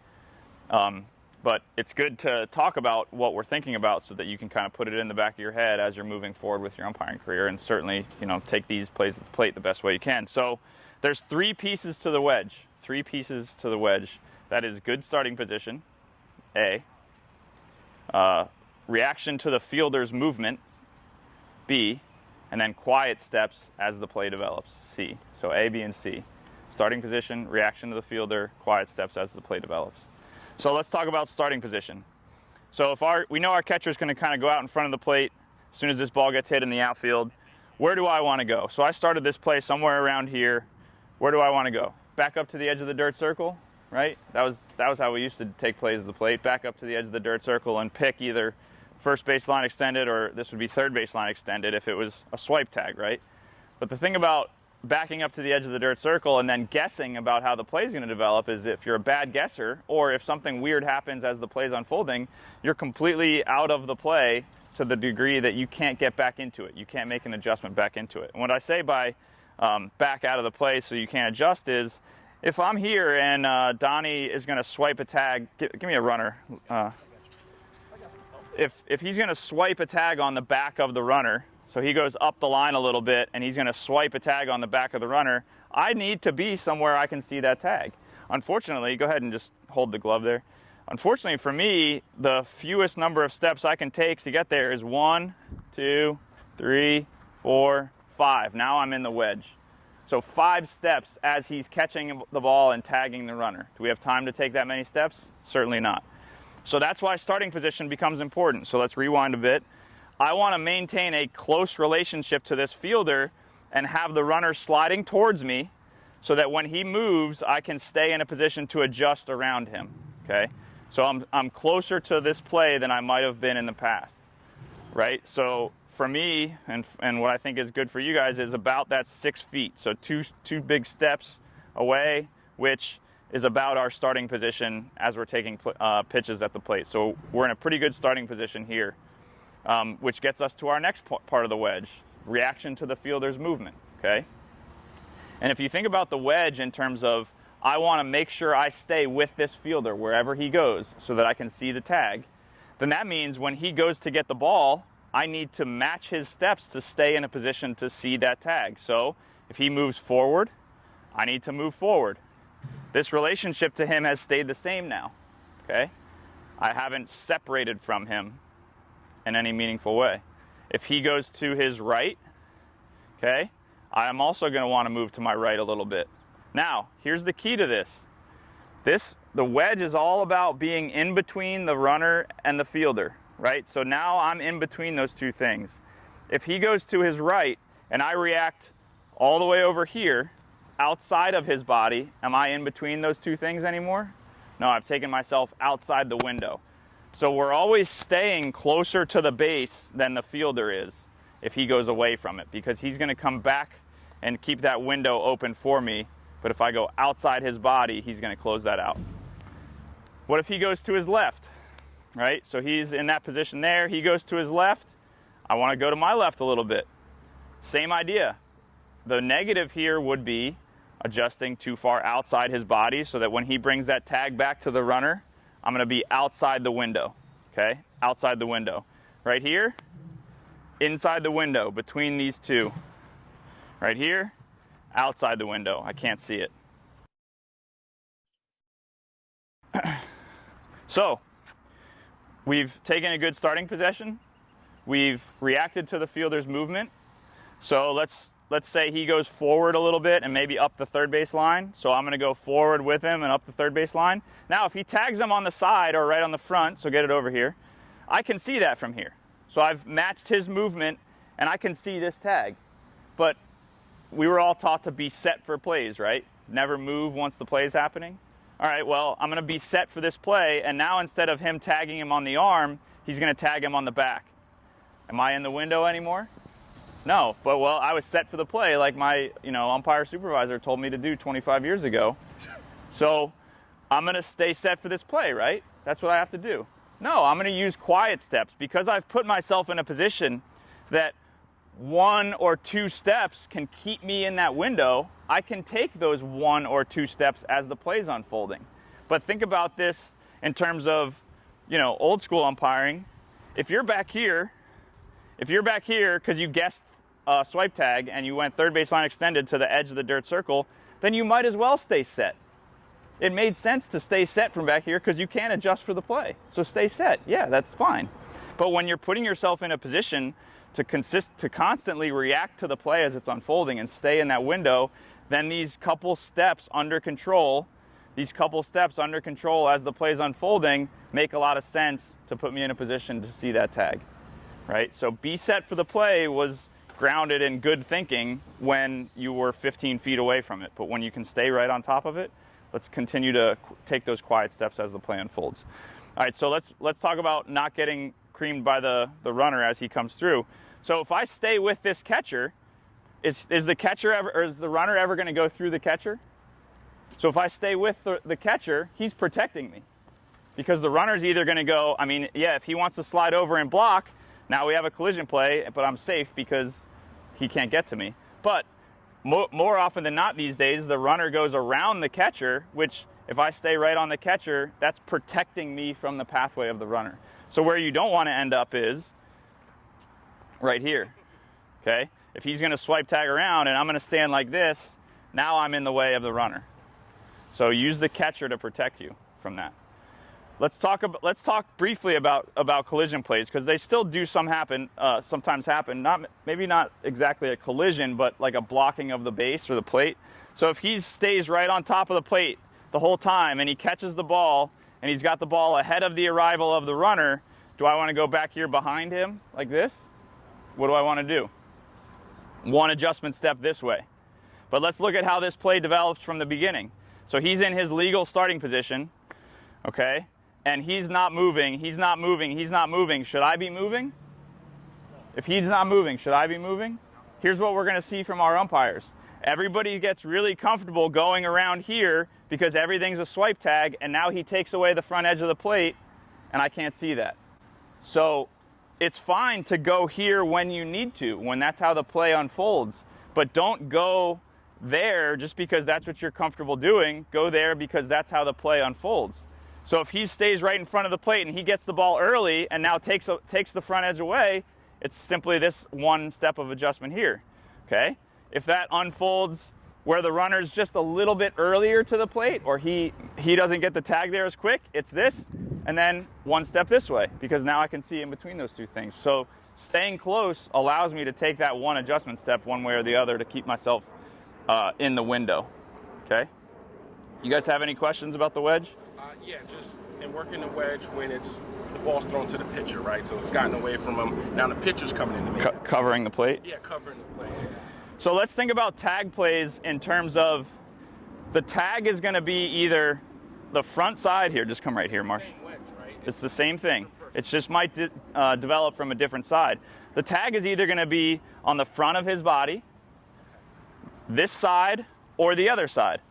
But it's good to talk about what we're thinking about so that you can kind of put it in the back of your head as you're moving forward with your umpiring career, and certainly, take these plays at the plate the best way you can. So there's three pieces to the wedge. That is good starting position, A. Reaction to the fielder's movement, B. And then quiet steps as the play develops, C. So A, B, and C. Starting position, reaction to the fielder, quiet steps as the play develops. So let's talk about starting position. So if we know our catcher's going to kind of go out in front of the plate as soon as this ball gets hit in the outfield, where do I want to go? So I started this play somewhere around here. Where do I want to go? Back up to the edge of the dirt circle, right? That was how we used to take plays at the plate. Back up to the edge of the dirt circle and pick either first baseline extended, or this would be third baseline extended if it was a swipe tag, right? But the thing about backing up to the edge of the dirt circle and then guessing about how the play is going to develop is if you're a bad guesser, or if something weird happens as the play is unfolding, you're completely out of the play to the degree that you can't get back into it. You can't make an adjustment back into it. And what I say by back out of the play so you can't adjust is, if I'm here and Donnie is going to swipe a tag, give me a runner. If he's going to swipe a tag on the back of the runner, so he goes up the line a little bit and he's going to swipe a tag on the back of the runner, I need to be somewhere I can see that tag. Unfortunately, go ahead and just hold the glove there. Unfortunately for me, the fewest number of steps I can take to get there is 1, 2, 3, 4, 5. Now I'm in the wedge. So 5 steps as he's catching the ball and tagging the runner. Do we have time to take that many steps? Certainly not. So that's why starting position becomes important. So let's rewind a bit. I want to maintain a close relationship to this fielder and have the runner sliding towards me so that when he moves, I can stay in a position to adjust around him, okay? So I'm closer to this play than I might have been in the past, right? So for me, and what I think is good for you guys, is about that 6 feet. So two big steps away, which is about our starting position as we're taking pitches at the plate. So we're in a pretty good starting position here. Which gets us to our next part of the wedge, reaction to the fielder's movement, okay? And if you think about the wedge in terms of, I want to make sure I stay with this fielder wherever he goes so that I can see the tag, then that means when he goes to get the ball, I need to match his steps to stay in a position to see that tag. So if he moves forward, I need to move forward. This relationship to him has stayed the same now, okay? I haven't separated from him in any meaningful way. If he goes to his right, okay, I am also going to want to move to my right a little bit. Now, here's the key to this. The wedge is all about being in between the runner and the fielder, right? So now I'm in between those two things. If he goes to his right and I react all the way over here, outside of his body, am I in between those two things anymore? No, I've taken myself outside the window. So we're always staying closer to the base than the fielder is if he goes away from it, because he's going to come back and keep that window open for me. But if I go outside his body, he's going to close that out. What if he goes to his left, right? So he's in that position there. He goes to his left. I want to go to my left a little bit. Same idea. The negative here would be adjusting too far outside his body so that when he brings that tag back to the runner, I'm going to be outside the window, okay? Outside the window. Right here, inside the window, between these two. Right here, outside the window. I can't see it. So, we've taken a good starting possession. We've reacted to the fielder's movement. So let's say he goes forward a little bit and maybe up the third base line. So I'm going to go forward with him and up the third base line. Now, if he tags him on the side or right on the front, so get it over here, I can see that from here. So I've matched his movement and I can see this tag. But we were all taught to be set for plays, right? Never move once the play is happening. All right, well, I'm going to be set for this play, and now instead of him tagging him on the arm, he's going to tag him on the back. Am I in the window anymore? No, but well, I was set for the play like my, umpire supervisor told me to do 25 years ago. So I'm going to stay set for this play, right? That's what I have to do. No, I'm going to use quiet steps because I've put myself in a position that 1 or 2 steps can keep me in that window. I can take those 1 or 2 steps as the play's unfolding. But think about this in terms of, old school umpiring. If you're back here because you guessed a swipe tag and you went third baseline extended to the edge of the dirt circle, then you might as well stay set. It made sense to stay set from back here because you can't adjust for the play. So stay set. Yeah, that's fine. But when you're putting yourself in a position to constantly react to the play as it's unfolding and stay in that window, then these couple steps under control as the play's unfolding make a lot of sense to put me in a position to see that tag, right? So be set for the play was grounded in good thinking when you were 15 feet away from it. But when you can stay right on top of it, let's continue to take those quiet steps as the play unfolds. All right, so let's talk about not getting creamed by the runner as he comes through. So if I stay with this catcher, is the catcher ever, or is the runner ever going to go through the catcher? So if I stay with the catcher, he's protecting me, because the runner's either going to go, I mean, yeah, if he wants to slide over and block, now we have a collision play, but I'm safe because he can't get to me. But more often than not these days, the runner goes around the catcher, which if I stay right on the catcher, that's protecting me from the pathway of the runner. So where you don't want to end up is right here, okay? If he's going to swipe tag around and I'm going to stand like this, now I'm in the way of the runner. So use the catcher to protect you from that. Let's talk briefly about collision plays, because they still do sometimes happen. Maybe not exactly a collision, but like a blocking of the base or the plate. So if he stays right on top of the plate the whole time and he catches the ball and he's got the ball ahead of the arrival of the runner, do I want to go back here behind him like this? What do I want to do? One adjustment step this way. But let's look at how this play develops from the beginning. So he's in his legal starting position, okay? And he's not moving. Should I be moving? If he's not moving, should I be moving? Here's what we're going to see from our umpires. Everybody gets really comfortable going around here because everything's a swipe tag, and now he takes away the front edge of the plate, and I can't see that. So it's fine to go here when you need to, when that's how the play unfolds. But don't go there just because that's what you're comfortable doing. Go there because that's how the play unfolds. So if he stays right in front of the plate and he gets the ball early and now takes the front edge away, it's simply this one step of adjustment here, okay? If that unfolds where the runner's just a little bit earlier to the plate, or he doesn't get the tag there as quick, it's this, and then one step this way, because now I can see in between those two things. So staying close allows me to take that one adjustment step one way or the other to keep myself in the window, okay? You guys have any questions about the wedge? Yeah, just in working the wedge when the ball's thrown to the pitcher, right? So it's gotten away from him. Now the pitcher's coming in the middle. Covering the plate? Yeah, covering the plate. So let's think about tag plays in terms of the tag is going to be either the front side here. Just come right here, Marsh. Wedge, right? It's the same thing. It just might develop from a different side. The tag is either going to be on the front of his body, this side, or the other side,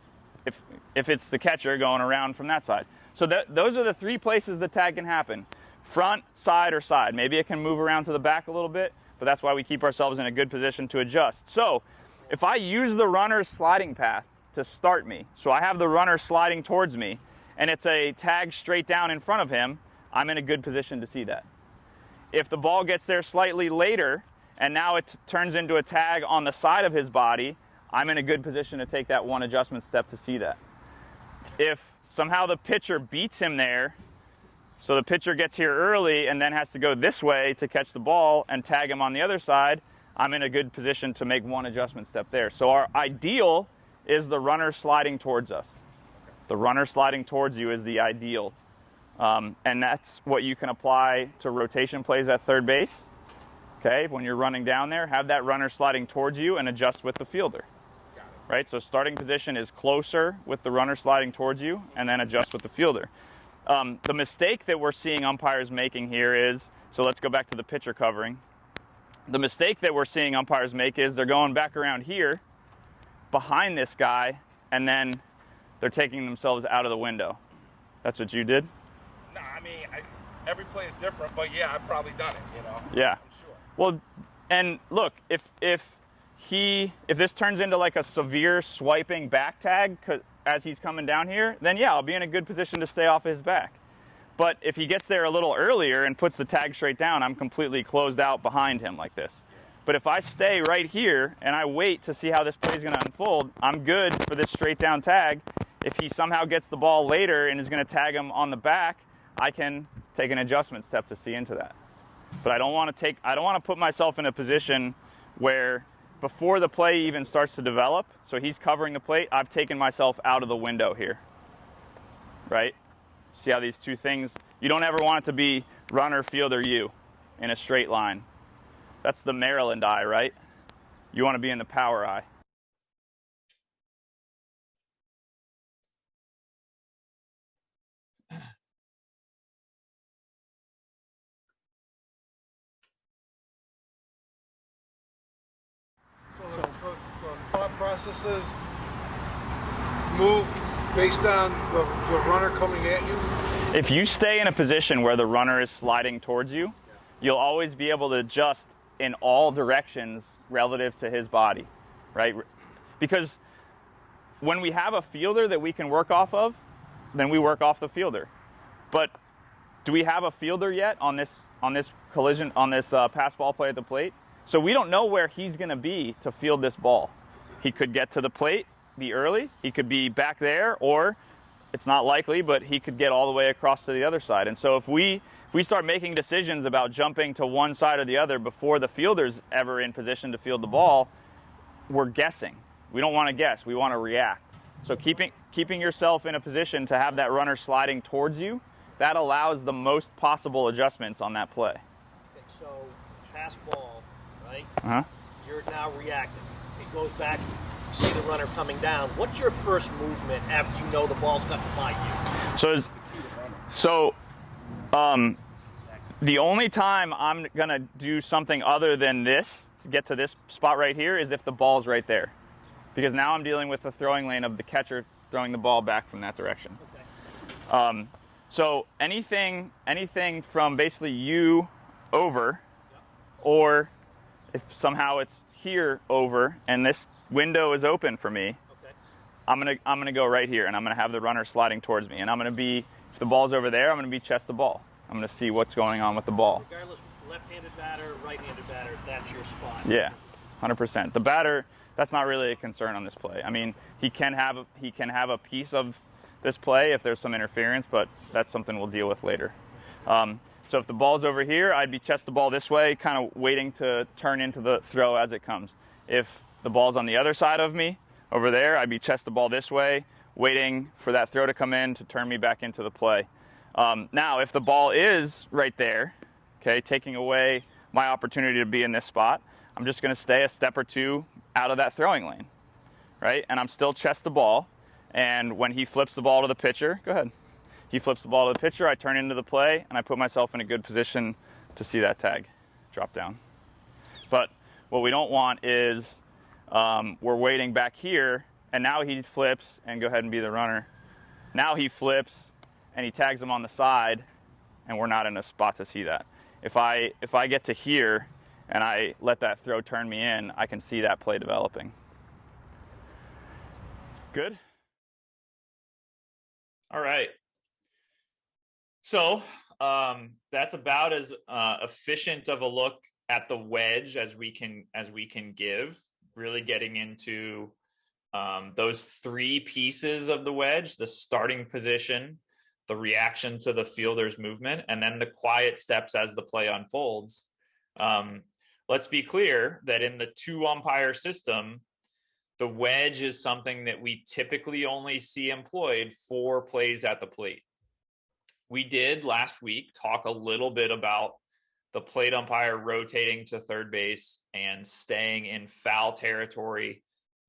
if it's the catcher going around from that side. So those are the three places the tag can happen: front, side, or side. Maybe it can move around to the back a little bit, but that's why we keep ourselves in a good position to adjust. So if I use the runner's sliding path to start me, so I have the runner sliding towards me, and it's a tag straight down in front of him, I'm in a good position to see that. If the ball gets there slightly later, and now it turns into a tag on the side of his body, I'm in a good position to take that one adjustment step to see that. If somehow the pitcher beats him there, so the pitcher gets here early and then has to go this way to catch the ball and tag him on the other side, I'm in a good position to make one adjustment step there. So our ideal is the runner sliding towards us. The runner sliding towards you is the ideal. And that's what you can apply to rotation plays at third base. Okay, when you're running down there, have that runner sliding towards you and adjust with the fielder. Right, so starting position is closer with the runner sliding towards you, and then adjust with the fielder. The mistake that we're seeing umpires making here is, so let's go back to the pitcher covering. The mistake that we're seeing umpires make is they're going back around here, behind this guy, and then they're taking themselves out of the window. That's what you did? No, I mean, every play is different, but yeah, I've probably done it, you know? Yeah. I'm sure. Well, and look, if this turns into like a severe swiping back tag as he's coming down here, then yeah, I'll be in a good position to stay off his back. But if he gets there a little earlier and puts the tag straight down, I'm completely closed out behind him like this. But if I stay right here and I wait to see how this play is going to unfold, I'm good for this straight down tag. If he somehow gets the ball later and is going to tag him on the back, I can take an adjustment step to see into that. But I don't want to put myself in a position where before the play even starts to develop, so he's covering the plate, I've taken myself out of the window here, right? See how these two things, you don't ever want it to be runner, fielder, you in a straight line. That's the Maryland eye, right? You want to be in the power eye. So the thought processes move based on the runner coming at you? If you stay in a position where the runner is sliding towards you, you'll always be able to adjust in all directions relative to his body, right? Because when we have a fielder that we can work off of, then we work off the fielder. But do we have a fielder yet on this collision, on this pass ball play at the plate? So we don't know where he's going to be to field this ball. He could get to the plate, be early. He could be back there, or it's not likely, but he could get all the way across to the other side. And so if we start making decisions about jumping to one side or the other before the fielder's ever in position to field the ball, we're guessing. We don't want to guess. We want to react. So keeping yourself in a position to have that runner sliding towards you, that allows the most possible adjustments on that play. Okay, so pass ball, right? Uh-huh. You're now reacting. It goes back. You see the runner coming down. What's your first movement after you know the ball's got to bite you? The only time I'm going to do something other than this to get to this spot right here is if the ball's right there. Because now I'm dealing with the throwing lane of the catcher throwing the ball back from that direction. Okay. So anything from basically you over, or if somehow it's here over and this window is open for me, okay, I'm gonna go right here, and I'm gonna have the runner sliding towards me, and I'm gonna be, if the ball's over there, I'm gonna be chest the ball. I'm gonna see what's going on with the ball. Regardless, left-handed batter, right-handed batter, that's your spot. Yeah, 100%. The batter, that's not really a concern on this play. I mean, he can have a piece of this play if there's some interference, but that's something we'll deal with later. So if the ball's over here, I'd be chest the ball this way, kind of waiting to turn into the throw as it comes. If the ball's on the other side of me, over there, I'd be chest the ball this way, waiting for that throw to come in to turn me back into the play. Now, if the ball is right there, okay, taking away my opportunity to be in this spot, I'm just going to stay a step or two out of that throwing lane, right? And I'm still chest the ball, and when he flips the ball to the pitcher, go ahead. He flips the ball to the pitcher, I turn into the play, and I put myself in a good position to see that tag drop down. But what we don't want is we're waiting back here, and now he flips, and go ahead and be the runner. Now he flips, and he tags him on the side, and we're not in a spot to see that. If I get to here, and I let that throw turn me in, I can see that play developing. Good? All right. So that's about as efficient of a look at the wedge as we can give. Really getting into those three pieces of the wedge: the starting position, the reaction to the fielder's movement, and then the quiet steps as the play unfolds. Let's be clear that in the two umpire system, the wedge is something that we typically only see employed for plays at the plate. We did last week talk a little bit about the plate umpire rotating to third base and staying in foul territory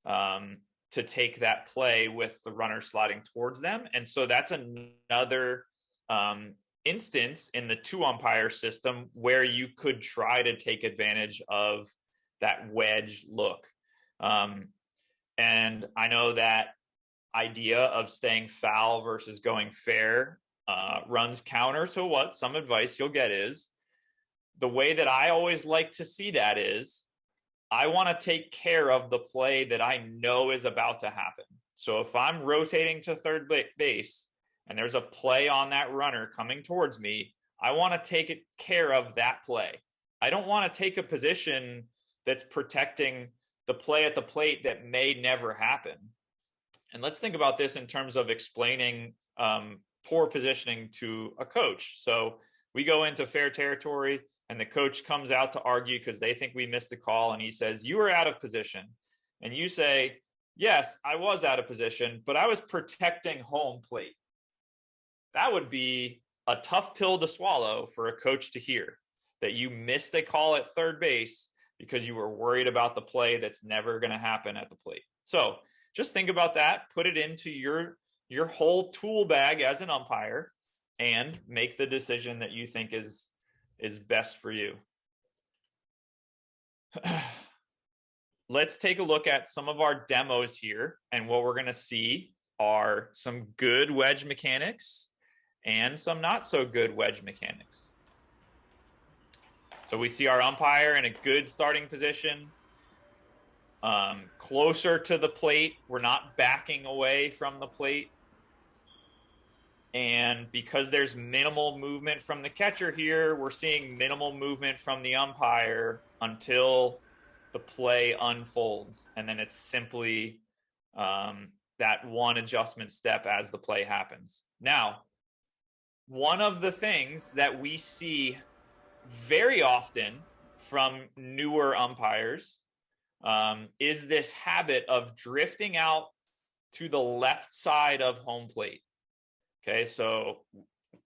to take that play with the runner sliding towards them. And so that's another instance in the two umpire system where you could try to take advantage of that wedge look. And I know that idea of staying foul versus going fair runs counter to what some advice you'll get is. The way that I always like to see that is I want to take care of the play that I know is about to happen. So if I'm rotating to third base and there's a play on that runner coming towards me, I want to take care of that play. I don't want to take a position that's protecting the play at the plate that may never happen. And let's think about this in terms of explaining poor positioning to a coach. So we go into fair territory. and the coach comes out to argue because they think we missed the call, and he says, you were out of position. And you say, yes, I was out of position, but I was protecting home plate. That would be a tough pill to swallow for a coach to hear, that you missed a call at third base because you were worried about the play that's never going to happen at the plate. So just think about that, put it into your whole tool bag as an umpire, and make the decision that you think is best for you. Let's take a look at some of our demos here, and what we're going to see are some good wedge mechanics and some not so good wedge mechanics. So we see our umpire in a good starting position, closer to the plate. We're not backing away from the plate. And because there's minimal movement from the catcher here, we're seeing minimal movement from the umpire until the play unfolds. And then it's simply that one adjustment step as the play happens. Now, one of the things that we see very often from newer umpires is this habit of drifting out to the left side of home plate. Okay, so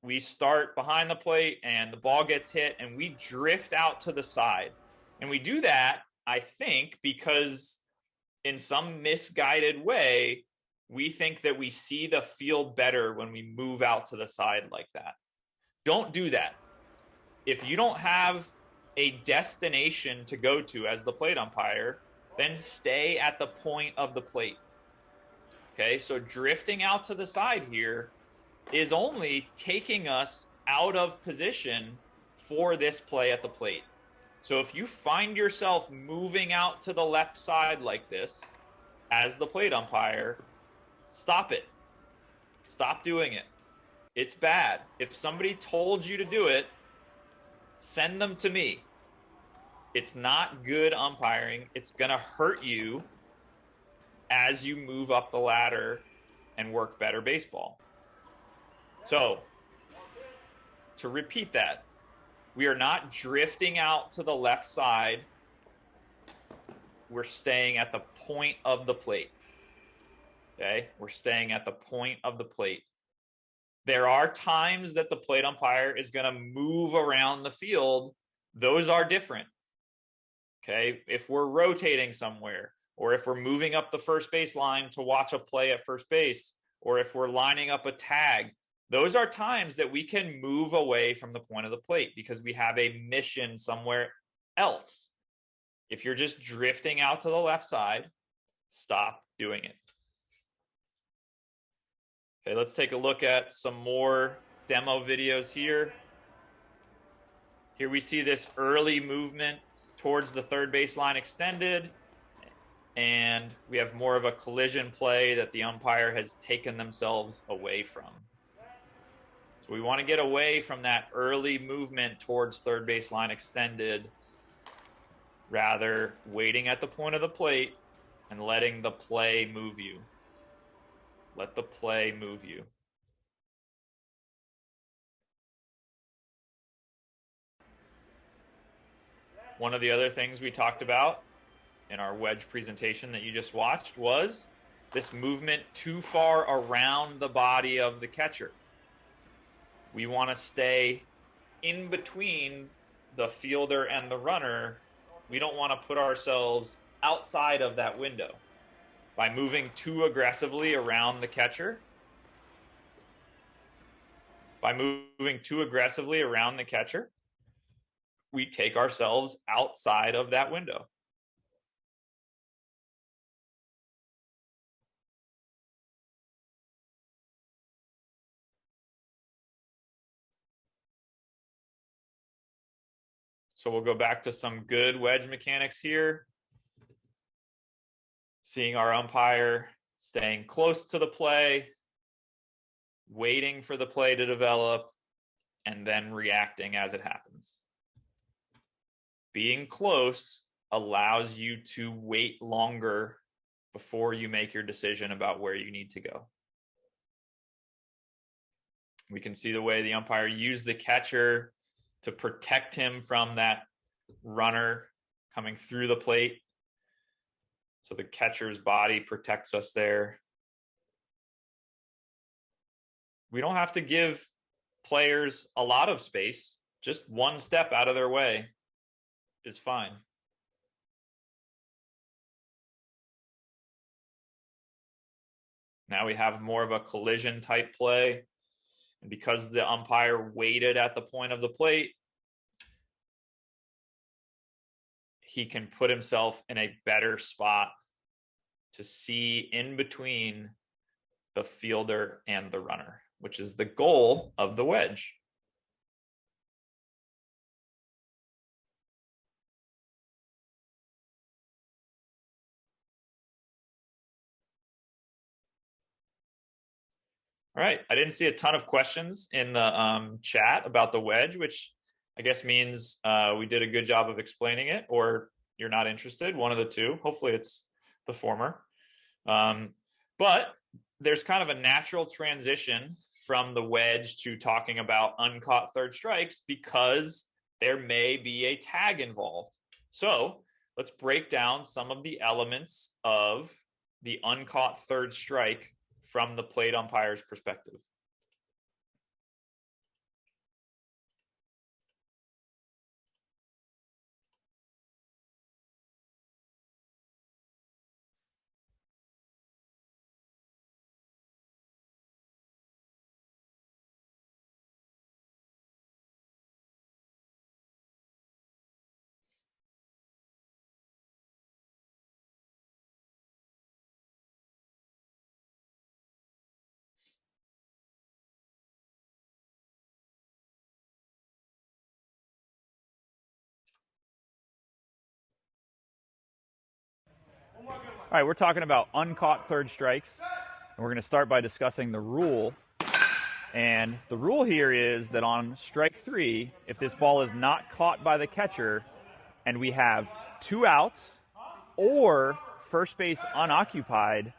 we start behind the plate and the ball gets hit and we drift out to the side. And we do that, I think, because in some misguided way, we think that we see the field better when we move out to the side like that. Don't do that. If you don't have a destination to go to as the plate umpire, then stay at the point of the plate. Okay, so drifting out to the side here is only taking us out of position for this play at the plate. So if you find yourself moving out to the left side like this as the plate umpire, stop it. Stop doing it. It's bad. If somebody told you to do it, send them to me. It's not good umpiring. It's going to hurt you as you move up the ladder and work better baseball. So, to repeat that, we are not drifting out to the left side. We're staying at the point of the plate. Okay? We're staying at the point of the plate. There are times that the plate umpire is going to move around the field. Those are different. Okay? If we're rotating somewhere, or if we're moving up the first base line to watch a play at first base, or if we're lining up a tag, those are times that we can move away from the point of the plate because we have a mission somewhere else. If you're just drifting out to the left side, stop doing it. Okay, let's take a look at some more demo videos here. Here we see this early movement towards the third baseline extended, and we have more of a collision play that the umpire has taken themselves away from. So we want to get away from that early movement towards third baseline extended, rather waiting at the point of the plate and letting the play move you. Let the play move you. One of the other things we talked about in our wedge presentation that you just watched was this movement too far around the body of the catcher. We want to stay in between the fielder and the runner. We don't want to put ourselves outside of that window by moving too aggressively around the catcher. By moving too aggressively around the catcher, we take ourselves outside of that window. So we'll go back to some good wedge mechanics here. Seeing our umpire staying close to the play, waiting for the play to develop, and then reacting as it happens. Being close allows you to wait longer before you make your decision about where you need to go. We can see the way the umpire used the catcher to protect him from that runner coming through the plate. So the catcher's body protects us there. We don't have to give players a lot of space. Just one step out of their way is fine. Now we have more of a collision type play. And because the umpire waited at the point of the plate, he can put himself in a better spot to see in between the fielder and the runner, which is the goal of the wedge. All right. I didn't see a ton of questions in the chat about the wedge, which I guess means we did a good job of explaining it, or you're not interested, one of the two. Hopefully it's the former. But there's kind of a natural transition from the wedge to talking about uncaught third strikes because there may be a tag involved. So let's break down some of the elements of the uncaught third strike from the plate umpire's perspective. All right, we're talking about uncaught third strikes, and we're going to start by discussing the rule. And the rule here is that on strike 3, if this ball is not caught by the catcher and we have 2 outs or first base unoccupied,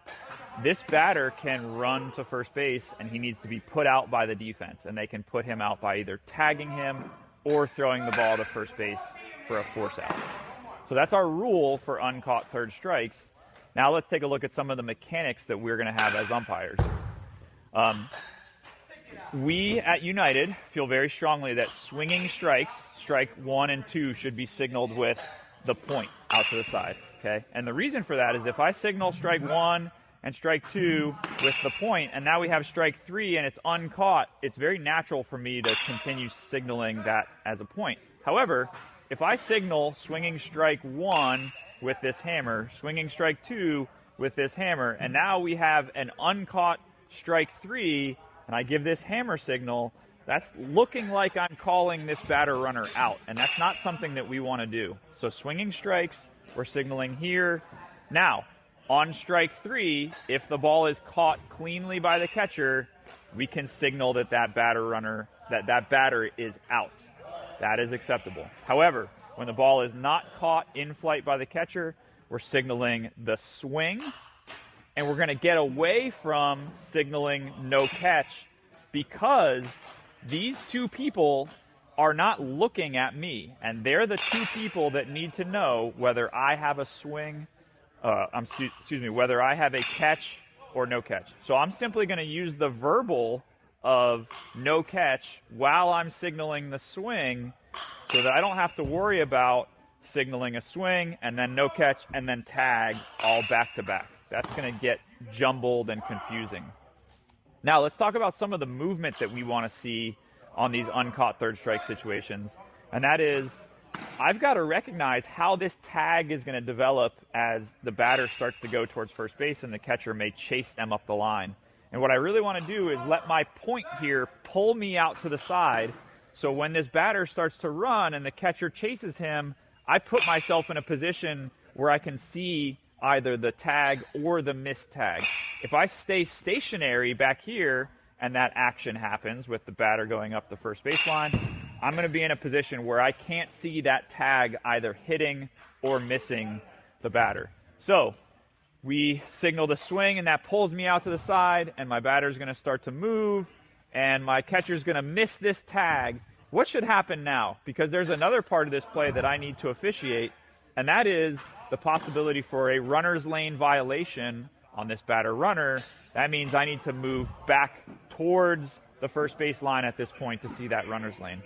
this batter can run to first base and he needs to be put out by the defense, and they can put him out by either tagging him or throwing the ball to first base for a force out. So that's our rule for uncaught third strikes. Now let's take a look at some of the mechanics that we're going to have as umpires. We at United feel very strongly that swinging strikes, strike 1 and 2, should be signaled with the point out to the side. Okay, and the reason for that is if I signal strike 1 and strike 2 with the point, and now we have strike 3 and it's uncaught, it's very natural for me to continue signaling that as a point. However, if I signal swinging strike 1 with this hammer, swinging strike 2 with this hammer, and now we have an uncaught strike 3, and I give this hammer signal, that's looking like I'm calling this batter runner out, and that's not something that we want to do. So swinging strikes, we're signaling here. Now, on strike 3, if the ball is caught cleanly by the catcher, we can signal that that batter is out. That is acceptable. However, when the ball is not caught in flight by the catcher, we're signaling the swing, and we're going to get away from signaling no catch because these two people are not looking at me, and they're the two people that need to know whether I have a swing, whether I have a catch or no catch. So I'm simply going to use the verbal of no catch while I'm signaling the swing so that I don't have to worry about signaling a swing and then no catch and then tag all back to back. That's going to get jumbled and confusing. Now let's talk about some of the movement that we want to see on these uncaught third strike situations. And that is, I've got to recognize how this tag is going to develop as the batter starts to go towards first base and the catcher may chase them up the line. And what I really want to do is let my point here pull me out to the side. So when this batter starts to run and the catcher chases him, I put myself in a position where I can see either the tag or the missed tag. If I stay stationary back here and that action happens with the batter going up the first baseline, I'm going to be in a position where I can't see that tag either hitting or missing the batter. So we signal the swing, and that pulls me out to the side, and my batter's going to start to move, and my catcher's going to miss this tag, what should happen now? Because there's another part of this play that I need to officiate, and that is the possibility for a runner's lane violation on this batter runner. That means I need to move back towards the first base line at this point to see that runner's lane.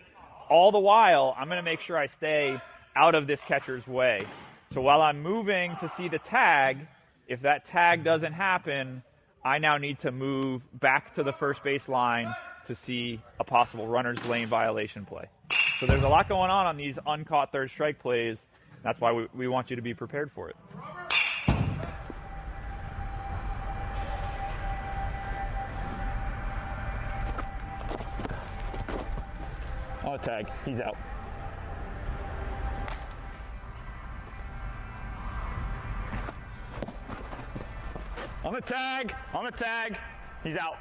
All the while, I'm going to make sure I stay out of this catcher's way. So while I'm moving to see the tag, if that tag doesn't happen, I now need to move back to the first base line to see a possible runner's lane violation play. So there's a lot going on these uncaught third strike plays. That's why we want you to be prepared for it. On the tag, he's out. On the tag, he's out.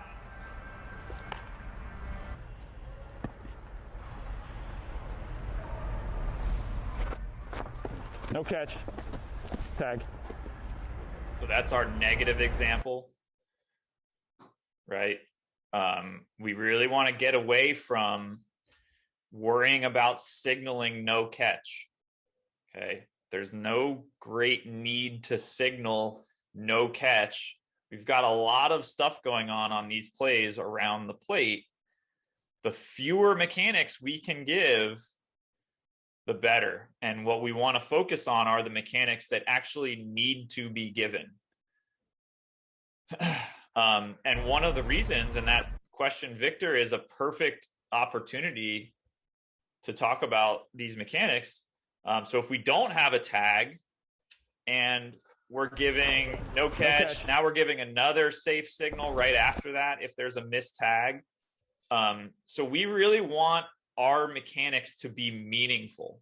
No catch, tag. So that's our negative example, right? We really want to get away from worrying about signaling no catch. Okay. There's no great need to signal no catch. We've got a lot of stuff going on these plays around the plate. The fewer mechanics we can give, the better. And what we want to focus on are the mechanics that actually need to be given. And one of the reasons, and that question, Victor, is a perfect opportunity to talk about these mechanics. So if we don't have a tag and we're giving no catch, now we're giving another safe signal right after that if there's a missed tag. So we really want our mechanics to be meaningful.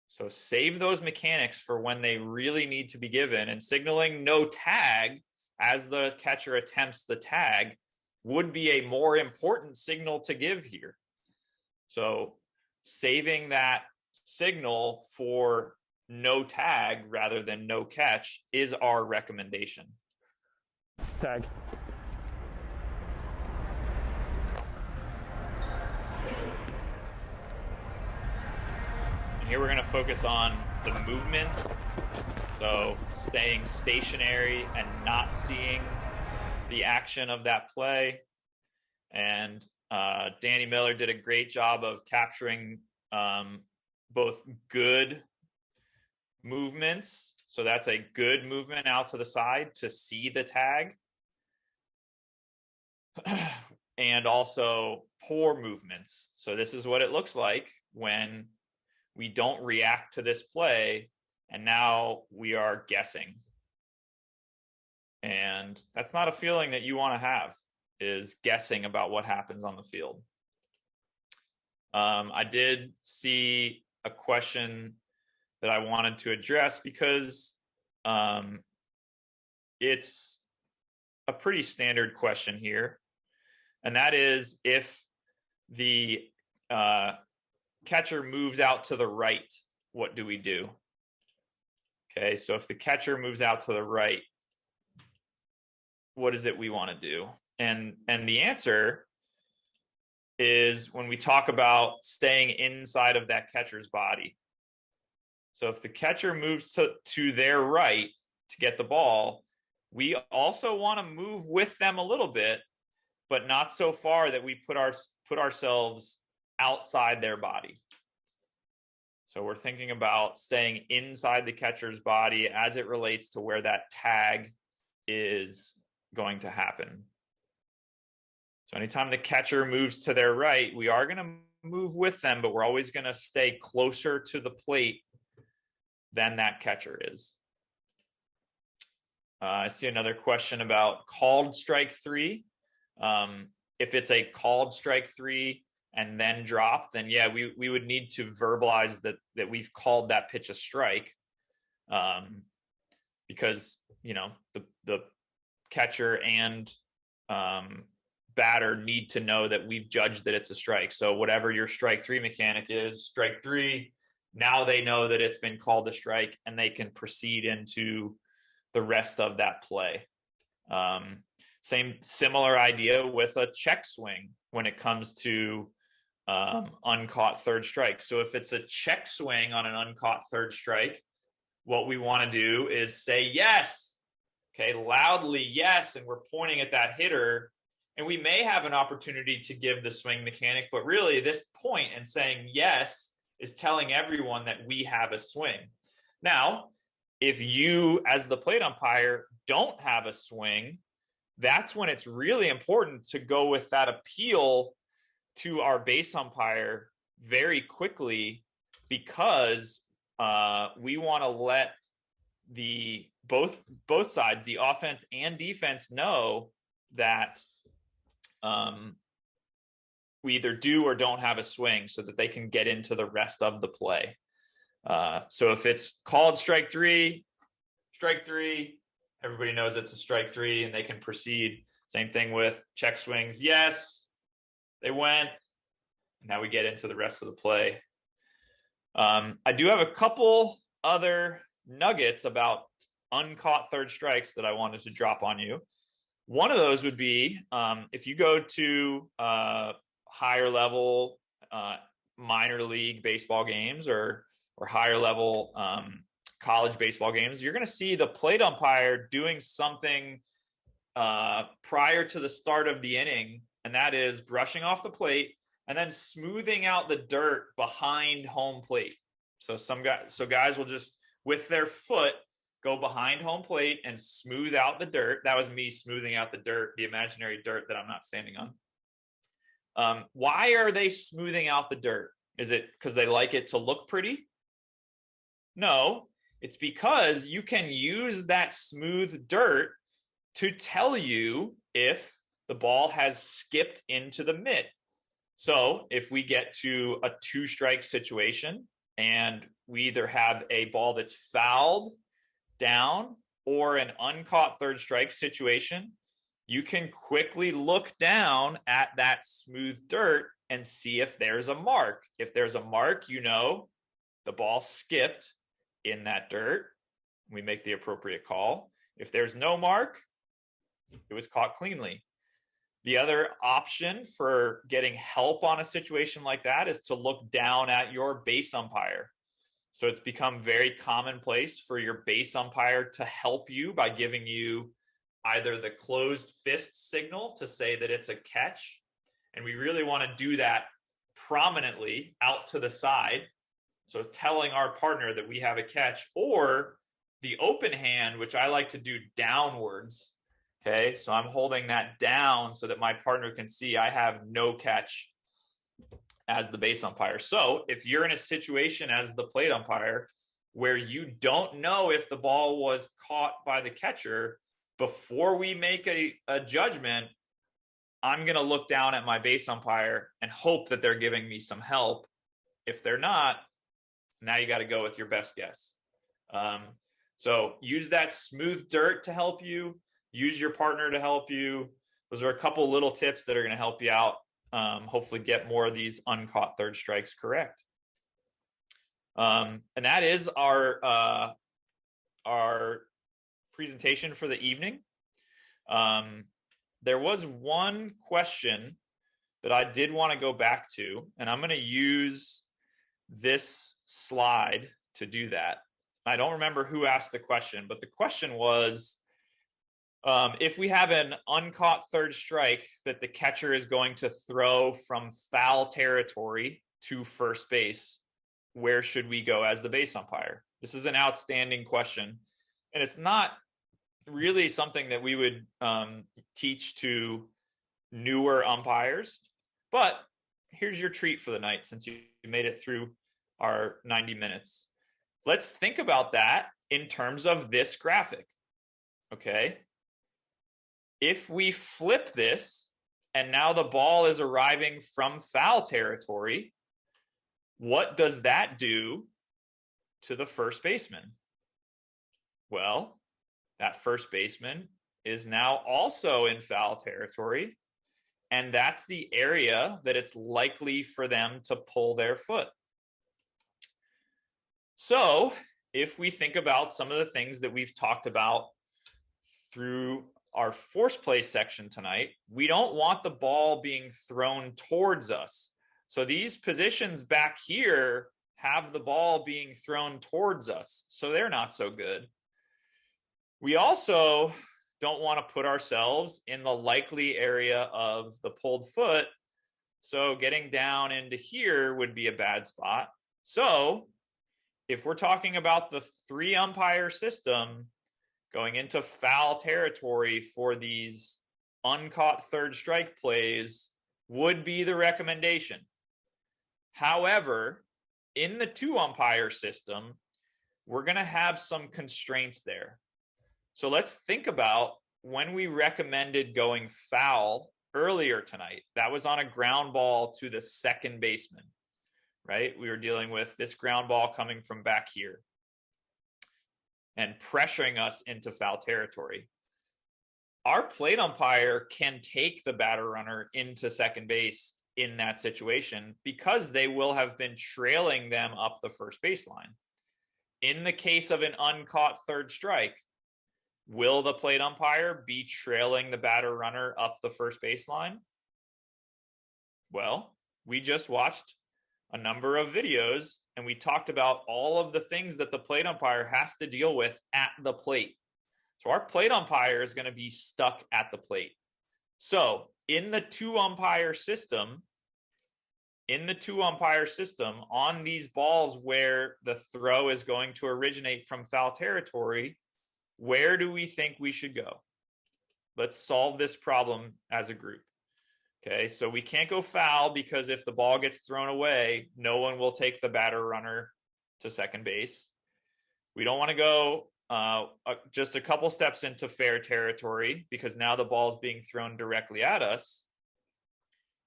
So save those mechanics for when they really need to be given, and signaling no tag as the catcher attempts the tag would be a more important signal to give here. So saving that signal for no tag rather than no catch is our recommendation. Tag. And here we're going to focus on the movements. So staying stationary and not seeing the action of that play. And Danny Miller did a great job of capturing both good movements. So that's a good movement out to the side to see the tag. And also poor movements. So this is what it looks like when we don't react to this play, and now we are guessing. And that's not a feeling that you want to have, is guessing about what happens on the field. I did see a question that I wanted to address because it's a pretty standard question here. And that is, if the catcher moves out to the right, what do we do? Okay, so if the catcher moves out to the right, what is it we want to do? And the answer is when we talk about staying inside of that catcher's body. So if the catcher moves to their right to get the ball, we also want to move with them a little bit, but not so far that we put ourselves outside their body. So we're thinking about staying inside the catcher's body as it relates to where that tag is going to happen. So anytime the catcher moves to their right, we are going to move with them, but we're always going to stay closer to the plate than that catcher is. I see another question about called strike three. If it's a called strike three and then drop, then yeah, we would need to verbalize that we've called that pitch a strike, because the catcher and batter need to know that we've judged that it's a strike. So whatever your strike three mechanic is, strike three, now they know that it's been called a strike and they can proceed into the rest of that play. Similar idea with a check swing when it comes to uncaught third strike. So if it's a check swing on an uncaught third strike, what we want to do is say yes, okay, loudly yes, and we're pointing at that hitter. And we may have an opportunity to give the swing mechanic, but really this point and saying yes is telling everyone that we have a swing. Now, if you, as the plate umpire, don't have a swing, that's when it's really important to go with that appeal to our base umpire very quickly, because we want to let both sides, the offense and defense, know that we either do or don't have a swing, so that they can get into the rest of the play. So if it's called strike three, everybody knows it's a strike three and they can proceed. Same thing with check swings. Yes, they went. Now we get into the rest of the play. I do have a couple other nuggets about uncaught third strikes that I wanted to drop on you. One of those would be if you go to higher level minor league baseball games or higher level college baseball games, you're going to see the plate umpire doing something prior to the start of the inning, and that is brushing off the plate and then smoothing out the dirt behind home plate. So guys will just, with their foot, go behind home plate and smooth out the dirt. That was me smoothing out the dirt, the imaginary dirt that I'm not standing on. Why are they smoothing out the dirt? Is it because they like it to look pretty? No, it's because you can use that smooth dirt to tell you if the ball has skipped into the mitt. So if we get to a 2-strike situation and we either have a ball that's fouled down or an uncaught third strike situation, you can quickly look down at that smooth dirt and see if there's a mark. If there's a mark, you know the ball skipped in that dirt. We make the appropriate call. If there's no mark, it was caught cleanly. The other option for getting help on a situation like that is to look down at your base umpire. So it's become very commonplace for your base umpire to help you by giving you either the closed fist signal to say that it's a catch. And we really want to do that prominently out to the side. So telling our partner that we have a catch, or the open hand, which I like to do downwards. Okay, so I'm holding that down so that my partner can see I have no catch as the base umpire. So if you're in a situation as the plate umpire where you don't know if the ball was caught by the catcher, before we make a judgment, I'm going to look down at my base umpire and hope that they're giving me some help. If they're not, now you got to go with your best guess. So use that smooth dirt to help you. Use your partner to help you. Those are a couple little tips that are going to help you out. Hopefully get more of these uncaught third strikes correct. And that is our presentation for the evening. There was one question that I did want to go back to, and I'm going to use this slide to do that. I don't remember who asked the question, but the question was, if we have an uncaught third strike that the catcher is going to throw from foul territory to first base, where should we go as the base umpire? This is an outstanding question. And it's not really something that we would teach to newer umpires. But here's your treat for the night, since you made it through our 90 minutes. Let's think about that in terms of this graphic. Okay. If we flip this and now the ball is arriving from foul territory, what does that do to the first baseman? Well, that first baseman is now also in foul territory, and that's the area that it's likely for them to pull their foot. So if we think about some of the things that we've talked about through our force play section tonight, we don't want the ball being thrown towards us. So these positions back here have the ball being thrown towards us, so they're not so good. We also don't want to put ourselves in the likely area of the pulled foot, so getting down into here would be a bad spot. So if we're talking about the 3 umpire system, going into foul territory for these uncaught third strike plays would be the recommendation. However, in the 2 umpire system, we're going to have some constraints there. So let's think about when we recommended going foul earlier tonight. That was on a ground ball to the second baseman, right? We were dealing with this ground ball coming from back here and pressuring us into foul territory. Our plate umpire can take the batter runner into second base in that situation because they will have been trailing them up the first baseline. In the case of an uncaught third strike, will the plate umpire be trailing the batter runner up the first baseline? Well, we just watched a number of videos and we talked about all of the things that the plate umpire has to deal with at the plate. So our plate umpire is going to be stuck at the plate. So in the 2 umpire system, on these balls where the throw is going to originate from foul territory, where do we think we should go? Let's solve this problem as a group. Okay, so we can't go foul because if the ball gets thrown away, no one will take the batter runner to second base. We don't want to go just a couple steps into fair territory because now the ball is being thrown directly at us.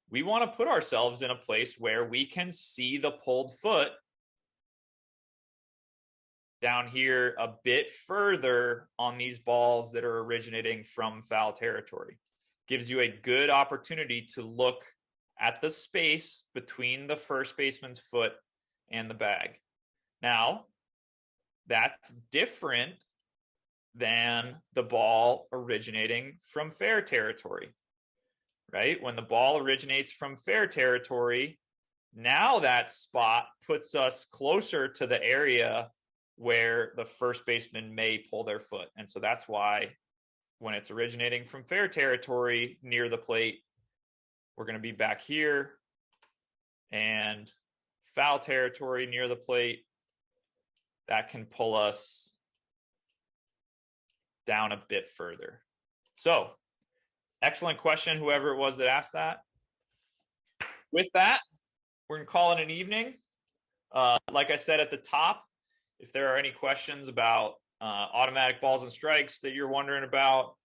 We want to put ourselves in a place where we can see the pulled foot down here a bit further on these balls that are originating from foul territory. Gives you a good opportunity to look at the space between the first baseman's foot and the bag. Now, that's different than the ball originating from fair territory, right? When the ball originates from fair territory, now that spot puts us closer to the area where the first baseman may pull their foot. And so that's why when it's originating from fair territory near the plate, we're going to be back here, and foul territory near the plate, that can pull us down a bit further. So, excellent question, whoever it was that asked that. With that, we're going to call it an evening. Like I said at the top, if there are any questions about automatic balls and strikes that you're wondering about,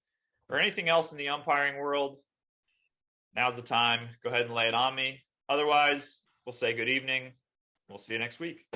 or anything else in the umpiring world, now's the time. Go ahead and lay it on me. Otherwise, we'll say good evening. We'll see you next week.